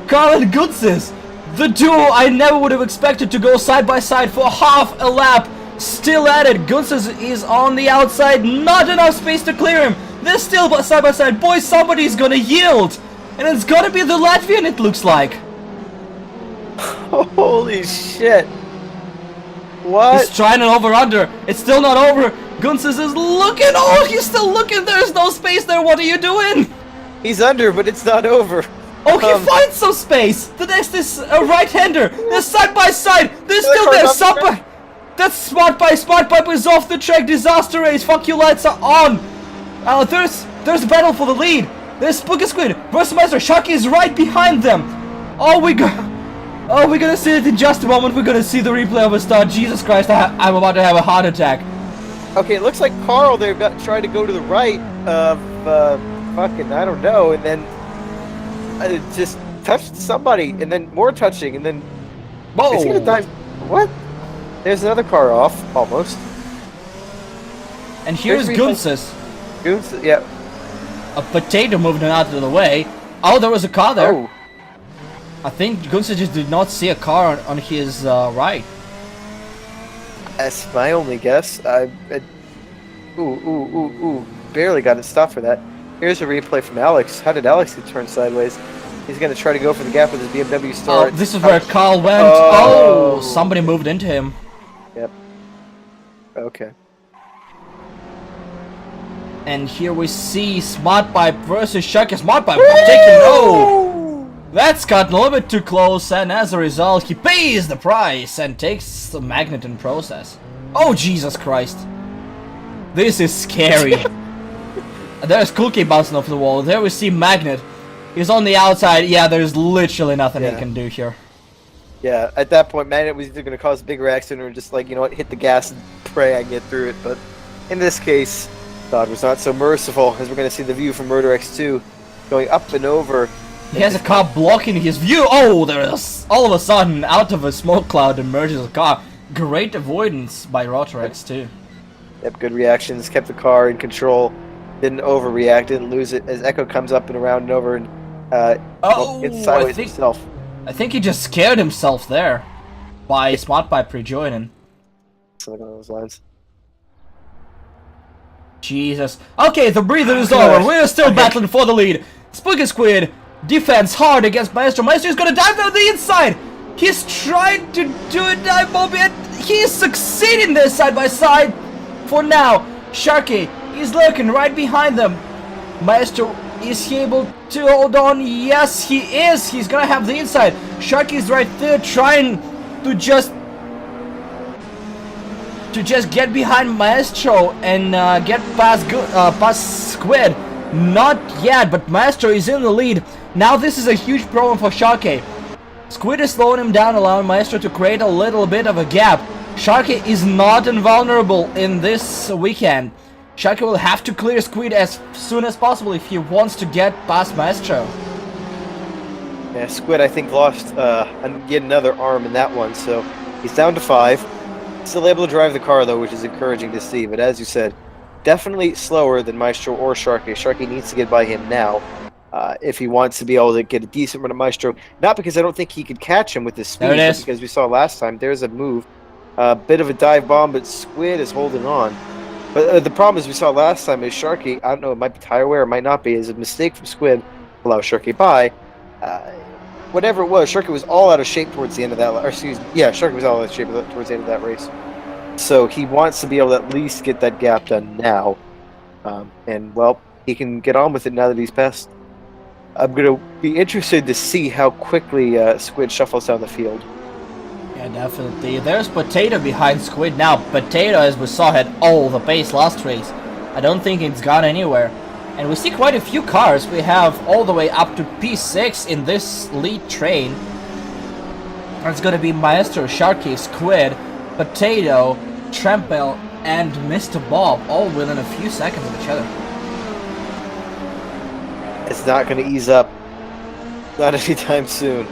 Carl and Gunsis. The duo I never would have expected to go side by side for half a lap. Still at it. Gunsis is on the outside. Not enough space to clear him. They're still side by side. Boys, somebody's gonna yield. And it's gonna be the Latvian, it looks like. Holy shit. What? He's trying an over-under. It's still not over. Gunsis is looking. Oh, he's still looking. There's no space there. What are you doing? He's under, but it's not over. Oh, he finds some space. The next is a right-hander. They're side by side. They're still there. That's Smart Pipe. Smart Pipe is off the track. Disaster race. Fuck you, lights are on. There's a battle for the lead. There's Spooky Squid versus Maestro. Sharky is right behind them. Oh, we're gonna see it in just a moment. We're gonna see the replay of a start. Jesus Christ, I'm about to have a heart attack. Okay, it looks like Carl there tried to go to the right of fucking, I don't know, and then just touched somebody, and then more touching, and then Whoa! is he gonna dive? What? There's another car off, almost. And here's Gunsis. Gunsis, yeah. A potato moving out of the way. Oh, there was a car there. Oh. I think Gunsis just did not see a car on his right. That's my only guess. Ooh. Barely got it stopped for that. Here's a replay from Alex. How did Alex get turned sideways? He's going to try to go for the gap with his BMW start. Oh, this is where Carl went. Oh, somebody moved into him. Yep. Okay. And here we see Smart Pipe versus Sharky. Smart Pipe taking that's gotten a little bit too close, and as a result, he pays the price and takes the magnet in process. Oh, Jesus Christ. This is scary. There's Kulke bouncing off the wall. There we see Magnet. He's on the outside. Yeah, there's literally nothing he can do here. Yeah, at that point, Magnet was either going to cause a bigger accident or just like, you know what, hit the gas and pray I can get through it. But in this case, God was not so merciful, as we're going to see the view from Murder X2 going up and over. He has a car blocking his view. Oh, there's all of a sudden, out of a smoke cloud emerges a car. Great avoidance by Rotor X2. Yep, good reactions, kept the car in control, didn't overreact, didn't lose it as Echo comes up and around and over and gets sideways himself. I think he just scared himself there by Smart Pipe rejoining. Something along those lines. Jesus. Okay, the breather is over. We're still battling for the lead. Spooky Squid defends hard against Maestro. Maestro is gonna dive down the inside. He's trying to do a dive bomb and he's succeeding there side by side. For now, Sharky is lurking right behind them. Maestro, is he able to hold on? Yes, he is. He's gonna have the inside. Sharky is right there trying to just get behind Maestro and get past Squid. Not yet, but Maestro is in the lead. Now this is a huge problem for Sharky. Squid is slowing him down, allowing Maestro to create a little bit of a gap. Sharky is not invulnerable in this weekend. Sharky will have to clear Squid as soon as possible if he wants to get past Maestro. Yeah, Squid, I think, lost yet another arm in that one, so he's down to 5. Still able to drive the car, though, which is encouraging to see, but as you said, definitely slower than Maestro or Sharky. Sharky needs to get by him now if he wants to be able to get a decent run of Maestro. Not because I don't think he could catch him with his speed, but because we saw last time, there's a move. Bit of a dive bomb, but Squid is holding on. But the problem is we saw last time is Sharky, I don't know, it might be tire wear, it might not be, is a mistake from Squid. allow Sharky by. Whatever it was, Sharky was all out of shape towards the end of that. Sharky was all out of shape towards the end of that race. So he wants to be able to at least get that gap done now, and well, he can get on with it now that he's passed. I'm going to be interested to see how quickly Squid shuffles down the field. Yeah, definitely. There's Potato behind Squid now. Potato, as we saw, had all the pace last race. I don't think it's gone anywhere. And we see quite a few cars. We have all the way up to P6 in this lead train. It's going to be Maestro, Sharky, Squid, Potato, Trampel, and Mr. Bob, all within a few seconds of each other. It's not going to ease up. Not anytime soon.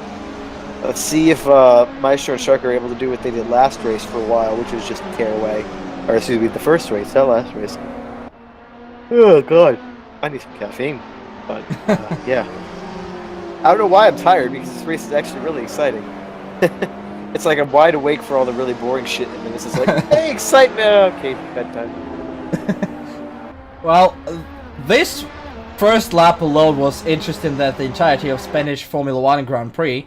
Let's see if Maestro and Shark are able to do what they did last race for a while, which was just tear away. Or excuse me, the first race, not last race. Oh, God. I need some caffeine. But, yeah. I don't know why I'm tired, because this race is actually really exciting. It's like I'm wide awake for all the really boring shit, and then this is like, hey, excitement! Okay, bedtime. Well, this first lap alone was interesting, that the entirety of Spanish Formula 1 Grand Prix.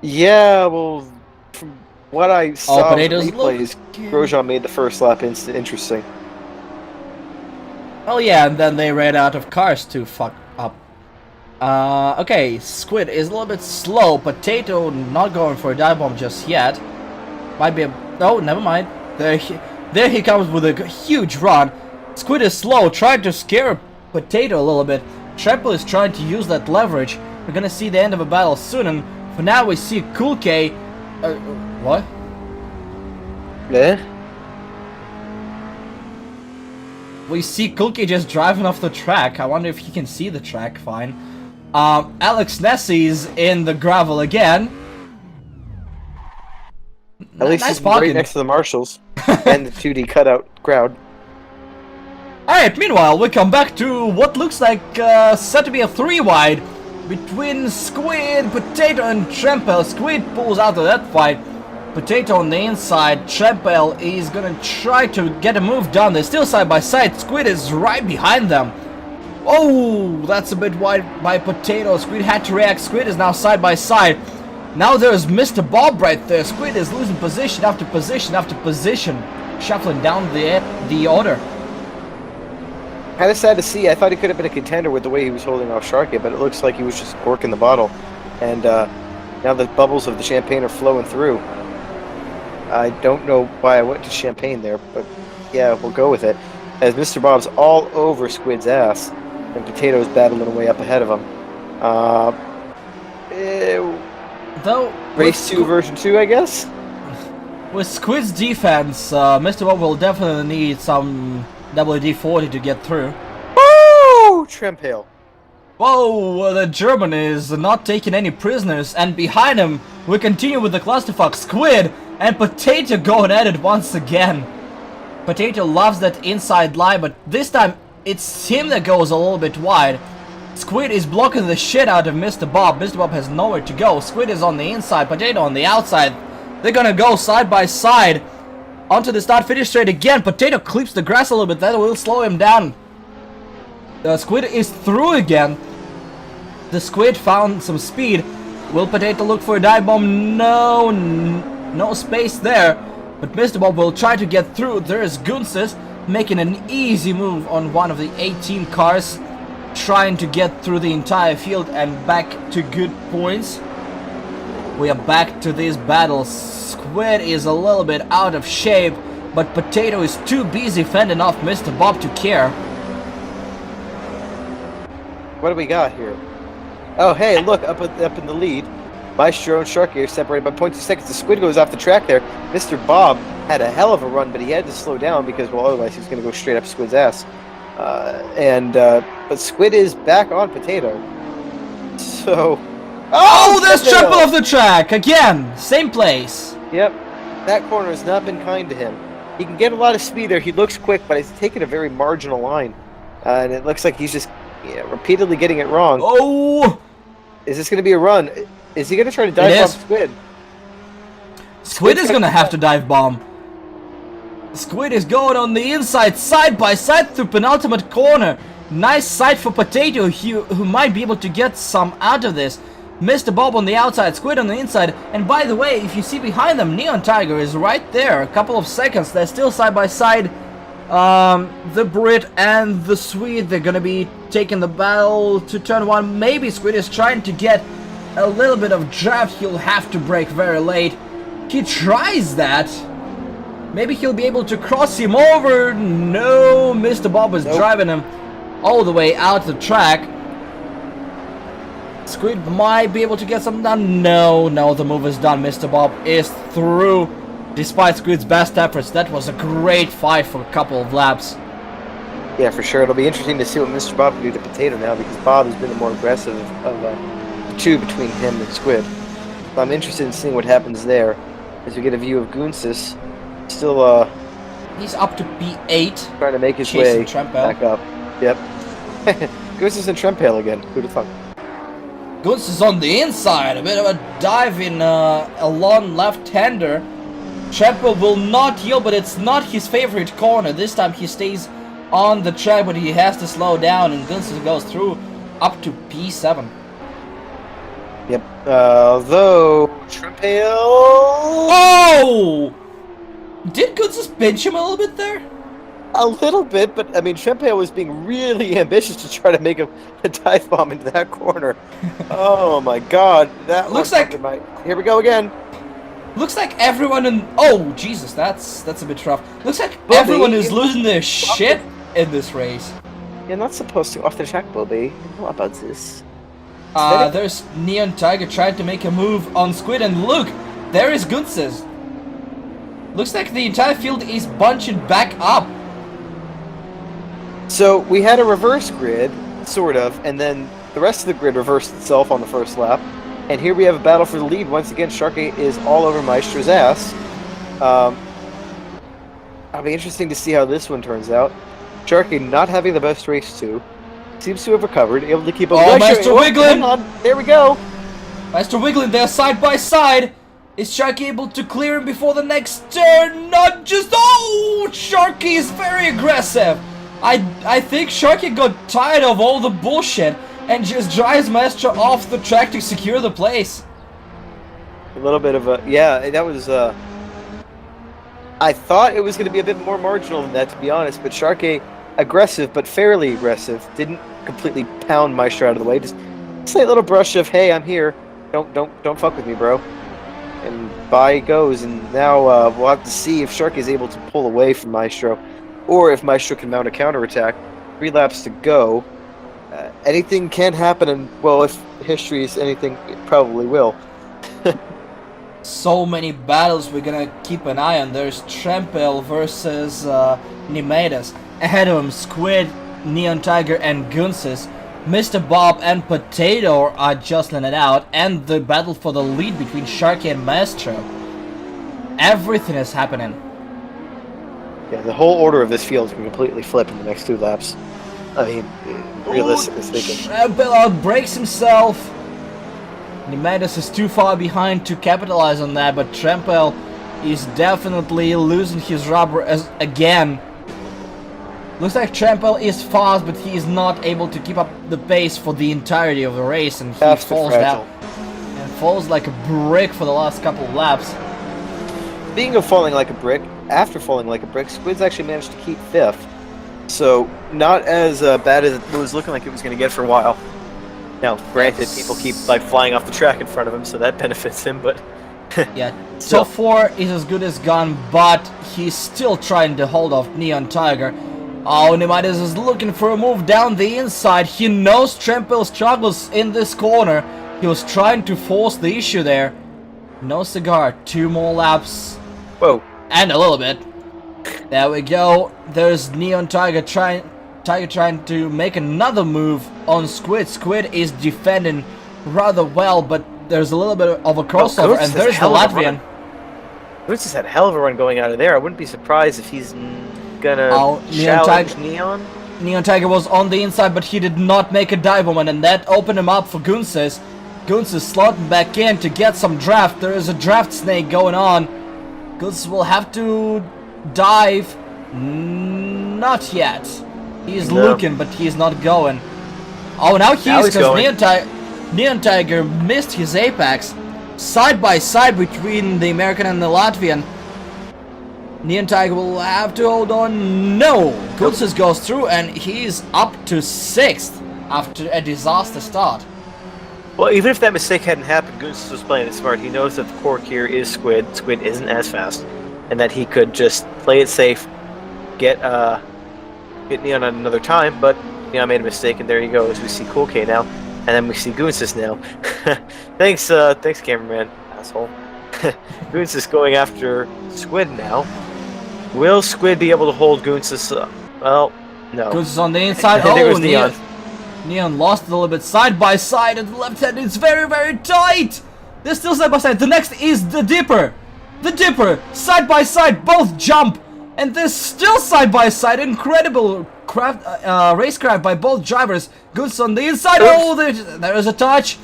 Yeah, well, from what I saw in the replays, look... Grosjean made the first lap interesting. Oh yeah, and then they ran out of cars to fuck up. Okay, Squid is a little bit slow. Potato not going for a dive bomb just yet. Might be a... Oh, never mind. There he comes with a huge run. Squid is slow, trying to scare Potato a little bit. Treble is trying to use that leverage. We're gonna see the end of a battle soon, and for now we see Cool K... what? Yeah? We see Cool K just driving off the track. I wonder if he can see the track fine. Alex Nessie's in the gravel again. At least nice he's right next to the marshals and the 2D cutout crowd. Alright, meanwhile, we come back to what looks like set to be a 3-wide between Squid, Potato, and Trampel. Squid pulls out of that fight. Potato on the inside. Trampel is gonna try to get a move done. They're still side by side. Squid is right behind them. Oh, that's a bit wide by Potato. Squid had to react. Squid is now side by side. Now there's Mr. Bob right there. Squid is losing position after position after position, shuffling down the order. Kind of sad to see. I thought he could have been a contender with the way he was holding off Sharky, but it looks like he was just corking the bottle. And now the bubbles of the champagne are flowing through. I don't know why I went to champagne there, but yeah, we'll go with it. As Mr. Bob's all over Squid's ass, and Potato's battling away up ahead of him. Though race 2 version 2, I guess? With Squid's defense, Mr. Bob will definitely need some WD-40 to get through. Woo! Trampel. Whoa, the German is not taking any prisoners, and behind him, we continue with the clusterfuck. Squid and Potato going at it once again. Potato loves that inside line, but this time it's him that goes a little bit wide. Squid is blocking the shit out of Mr. Bob. Mr. Bob has nowhere to go. Squid is on the inside, Potato on the outside. They're gonna go side by side onto the start-finish straight again. Potato clips the grass a little bit. That will slow him down. Squid is through again. The Squid found some speed. Will Potato look for a dive bomb? No, no space there. But Mr. Bob will try to get through. There is Gunses making an easy move on one of the 18 cars, trying to get through the entire field and back to good points. We are back to this battle. Squid is a little bit out of shape, but Potato is too busy fending off Mr. Bob to care. What do we got here? Oh, hey, look, up in the lead. Maestro and Sharky are separated by 0.2 seconds. The Squid goes off the track there. Mr. Bob had a hell of a run, but he had to slow down because, well, otherwise he was going to go straight up Squid's ass. But Squid is back on Potato. So... Oh, there's Triple off the track! Again! Same place! Yep. That corner has not been kind to him. He can get a lot of speed there. He looks quick, but he's taking a very marginal line. And it looks like he's just repeatedly getting it wrong. Oh! Is this going to be a run? Is he going to try to dive bomb Squid? Squid is going to have to dive bomb. Squid is going on the inside, side by side through penultimate corner. Nice sight for Potato, who might be able to get some out of this. Mr. Bob on the outside, Squid on the inside. And by the way, if you see behind them, Neon Tiger is right there. A couple of seconds. They're still side by side. The Brit and the Swede, they're gonna be taking the battle to turn 1. Maybe Squid is trying to get a little bit of draft. He'll have to brake very late. He tries that. Maybe he'll be able to cross him over. No, Mr. Bob is driving him all the way out the track. Squid might be able to get something done. No, the move is done. Mr. Bob is through. Despite Squid's best efforts, that was a great fight for a couple of laps. Yeah, for sure. It'll be interesting to see what Mr. Bob can do to Potato now, because Bob has been the more aggressive of the two between him and Squid. So I'm interested in seeing what happens there as we get a view of Goonsis. Still, he's up to P8. Trying to make his way back up. Yep. Goonsis and Trempale again. Who'd have thought? Goonsis is on the inside. A bit of a dive in a long left-hander. Trempale will not yield, but it's not his favorite corner. This time he stays on the track, but he has to slow down, and Goonsis goes through up to P7. Yep. Though Trempale. Oh! Did Goonsis pinch him a little bit there? A little bit, but I mean, Trempale was being really ambitious to try to make a dive bomb into that corner. Oh my God! That looks like. Here we go again. Looks like everyone in. Oh Jesus, that's a bit rough. Looks like everyone is losing their shit in this race. You're not supposed to off the track, Bobby. You know about this. There's Neon Tiger trying to make a move on Squid, and look, there is Goonsis. Looks like the entire field is bunching back up. So we had a reverse grid, sort of, and then the rest of the grid reversed itself on the first lap. And here we have a battle for the lead. Once again, Sharky is all over Maestro's ass. It'll be interesting to see how this one turns out. Sharky not having the best race too. Seems to have recovered, able to keep a... Oh, Maestro Wiggling! Hang on, there we go! Maestro Wiggling, they're side by side. Is Sharky able to clear him before the next turn? Not just... Oh! Sharky is very aggressive. I think Sharky got tired of all the bullshit and just drives Maestro off the track to secure the place. A little bit of a... Yeah, that was... I thought it was going to be a bit more marginal than that, to be honest, but Sharky, aggressive, but fairly aggressive, didn't completely pound Maestro out of the way. Just a slight little brush of, hey, I'm here. Don't fuck with me, bro. And by he goes, and now we'll have to see if Sharky is able to pull away from Maestro, or if Maestro can mount a counterattack. 3 laps to go. Anything can happen, and, well, if history is anything, it probably will. So many battles we're gonna keep an eye on. There's Trempale versus Nimedas. Ahead of him, Squid, Neon Tiger, and Goonsis. Mr. Bob and Potato are justling it out, and the battle for the lead between Sharky and Maestro. Everything is happening. Yeah, the whole order of this field can completely flip in the next 2 laps. I mean, realistically speaking. Trempale outbrakes himself. Nimedas is too far behind to capitalize on that, but Trempale is definitely losing his rubber again. Looks like Trempale is fast, but he is not able to keep up the pace for the entirety of the race, and he falls down and falls like a brick for the last couple of laps. Speaking of falling like a brick, after falling like a brick, Squid's actually managed to keep 5th. So, not as bad as it was looking like it was going to get for a while. Now, granted, people keep flying off the track in front of him, so that benefits him, but... yeah, top 4 is as good as gone, but he's still trying to hold off Neon Tiger. Oh, Nimedas is looking for a move down the inside. He knows Trempale struggles in this corner. He was trying to force the issue there. No cigar. 2 more laps. Whoa. And a little bit. There we go. There's Neon Tiger trying to make another move on Squid. Squid is defending rather well, but there's a little bit of a crossover, and there's the Latvian. Goonsis just had a hell of a run going out of there. I wouldn't be surprised if he's gonna challenge Neon. Neon Tiger was on the inside, but he did not make a dive moment, and that opened him up for Goonsis. Goonsis slotting back in to get some draft. There is a draft snake going on. Goonsis will have to dive. Not yet. He's No. looking, but he's not going. Oh, now Now he's he's because going. Neon Tiger missed his apex. Side by side between the American and the Latvian. Neon Tiger will have to hold on. No! Gutses goes through and he's up to 6th after a disaster start. Well, even if that mistake hadn't happened, Goose was playing it smart. He knows that the cork here is Squid. Squid isn't as fast, and that he could just play it safe, get Neon on another time. But Neon made a mistake, and there he goes. We see Cool K now, and then we see Goonsis now. thanks, cameraman, asshole. Goonsis going after Squid now. Will Squid be able to hold Goonsis? Well, no. Goonsis on the inside. And there Oh, goes Neon. Neon lost a little bit side by side, and the left hand is very, very tight. They're still side by side. The next is the Dipper. The Dipper, side by side, both jump, and they're still side by side. Incredible racecraft by both drivers. Goose on the inside. Oh, there is a touch.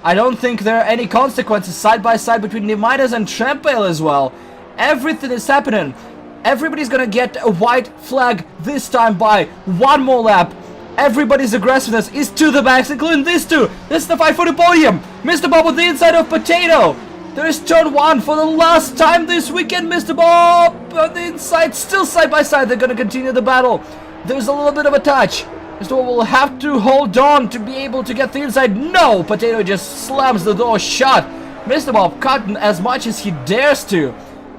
I don't think there are any consequences side by side between Nemidas and Trampale as well. Everything is happening. Everybody's gonna get a white flag this time by one more lap. Everybody's aggressiveness is to the max, including these two. This is the fight for the podium. Mr. Bob with the inside of Potato. There is turn 1 for the last time this weekend. Mr. Bob on the inside, still side by side. They're gonna continue the battle. There's a little bit of a touch. Mr. Bob will have to hold on to be able to get the inside. No, Potato just slams the door shut. Mr. Bob cutting as much as he dares to.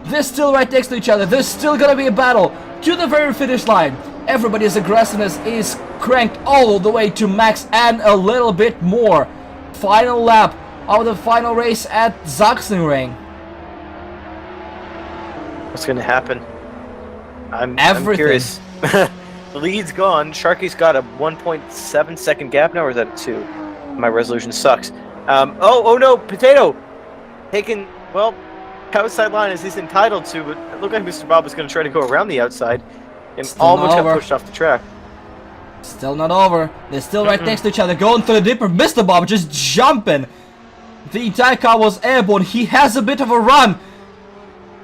They're still right next to each other. There's still gonna be a battle to the very finish line. Everybody's aggressiveness is cranked all the way to max and a little bit more. Final lap of the final race at Sachsenring. What's going to happen? I'm Everything. curious. The lead's gone. Sharky's got a 1.7 second gap now, or is that a 2? My resolution sucks. Oh no, Potato! Taking, well, outside line as he's entitled to, but it looked like Mr. Bob was going to try to go around the outside and Still almost not got over. pushed off the track. Still not over. They're still right next to each other, going through the Dipper. Mr. Bob just jumping. The entire car was airborne. He has a bit of a run.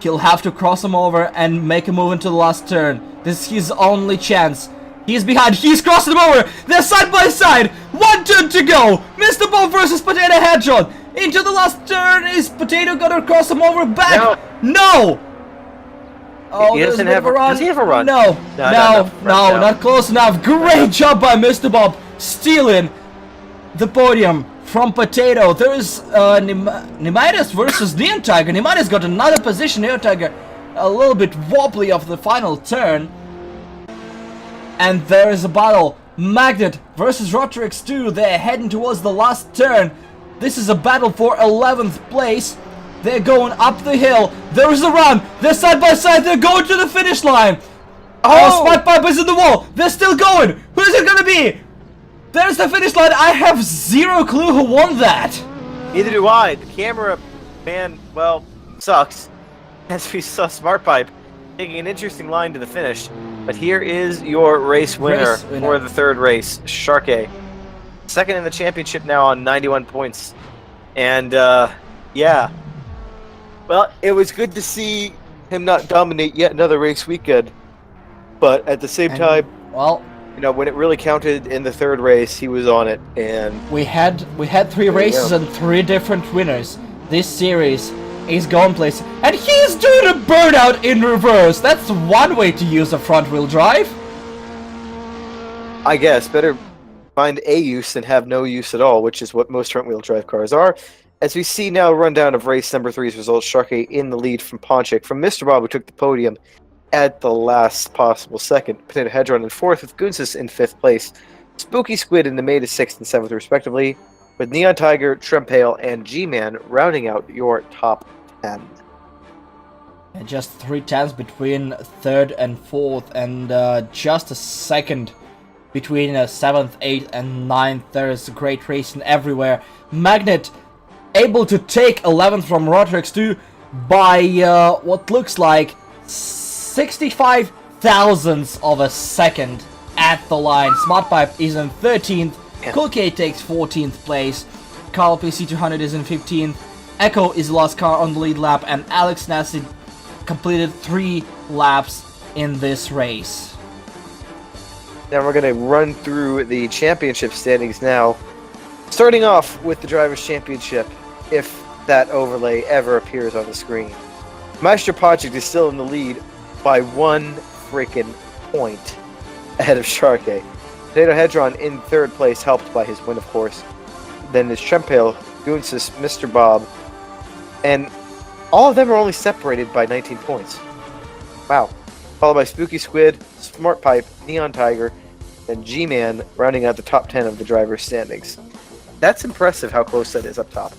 He'll have to cross him over and make a move into the last turn. This is his only chance. He's behind. He's crossing him over. They're side by side. One turn to go. Mr. Bob versus Potato Hedron. Into the last turn. Is Potato gonna cross him over back? No. Oh, He there's doesn't a bit have of a run. Does he have a run? No, No, not close enough. Great job by Mr. Bob stealing the podium from Potato. There is Nemidas versus Neon Tiger. Nemidas got another position. Neon Tiger a little bit wobbly of the final turn. And there is a battle. Magnet versus Rotrix 2. They're heading towards the last turn. This is a battle for 11th place. They're going up the hill. There is a run. They're side by side. They're going to the finish line. Oh, Spot Pipe is in the wall. They're still going. Who is it going to be? There's the finish line. I have zero clue who won that. Neither do I. The camera man, well, sucks. As we saw Smart Pipe taking an interesting line to the finish. But here is your race winner for the third race, Sharkey. Second in the championship now on 91 points. And, yeah. Well, it was good to see him not dominate yet another race weekend. But at the same time, well, you know, when it really counted in the third race, he was on it. And we had 3 races and 3 different winners. This series is going places, and he's doing a burnout in reverse. That's one way to use a front wheel drive. I guess better find a use than have no use at all, which is what most front wheel drive cars are. As we see now, a rundown of race number 3's results. Sharkey in the lead from Ponchik. From Mr. Bob, who took the podium at the last possible second. Potato Hedron in 4th, with Gunsis in 5th place. Spooky Squid in the May to 6th and 7th, respectively, with Neon Tiger, Trempale, and G-Man rounding out your top 10. And just 3 tenths between 3rd and 4th, and just a second between 7th, 8th, and 9th. There is great racing everywhere. Magnet able to take 11th from Rotrix 2 by what looks like 65 thousandths of a second at the line. Smart Pipe is in 13th. Yeah. Cool K takes 14th place. Carl PC200 is in 15th. Echo is the last car on the lead lap, and Alex Nasty completed 3 laps in this race. Now we're going to run through the championship standings now. Starting off with the Drivers' Championship, if that overlay ever appears on the screen. Maestro Project is still in the lead by 1 freaking point ahead of Sharkey. Potato Hedron in 3rd place, helped by his win, of course. Then there's Trempale, Goonsis, Mr. Bob, and all of them are only separated by 19 points. Wow. Followed by Spooky Squid, Smart Pipe, Neon Tiger, and G-Man rounding out the top 10 of the driver's standings. That's impressive how close that is up top.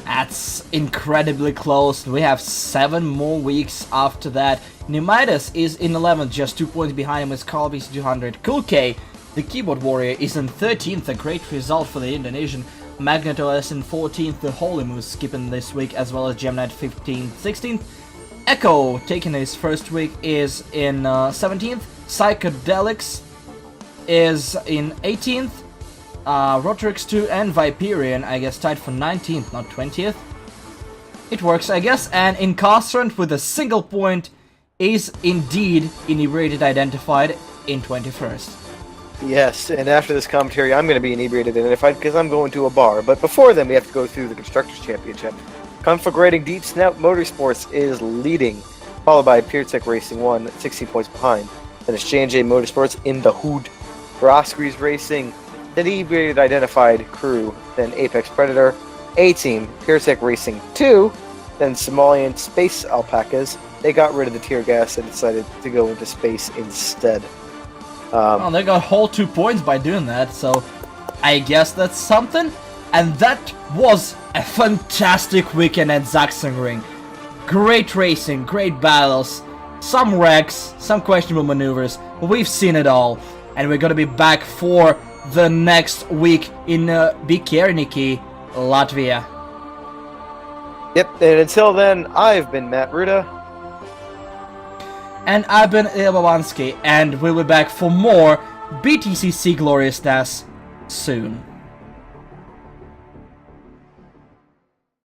That's incredibly close. We have 7 more weeks after that. Pneumaitis is in 11th, just 2 points behind him with Carl BC200. Cool K, the keyboard warrior, is in 13th, a great result for the Indonesian. Magneto is in 14th, the Holy Moose skipping this week, as well as Gemknight 15th, 16th. Echo, taking his first week, is in 17th. Psychedelics is in 18th. Rotrix 2 and Viperion, I guess, tied for 19th, not 20th. It works, I guess. And Incarcerant with a single point is indeed inebriated identified in 21st. Yes, and after this commentary, I'm going to be inebriated identified because I'm going to a bar. But before then, we have to go through the Constructors' Championship. Conflagrating Deep Snout Motorsports is leading, followed by PRC Racing 1, 16 points behind. Then it's J&J Motorsports in the hood. Roscrews Racing, then inebriated identified crew, then Apex Predator, A-Team, PRC Racing 2, then Somalian Space Alpacas. They got rid of the tear gas and decided to go into space instead. Well, they got whole 2 points by doing that, so I guess that's something. And that was a fantastic weekend at Sachsenring. Great racing, great battles, some wrecks, some questionable maneuvers, but we've seen it all. And we're gonna be back for the next week in Bikernieki, Latvia. Yep, and until then, I've been Matt Ruda. And I've been Ilya Babanski, and we'll be back for more BTCC Gloriousness soon.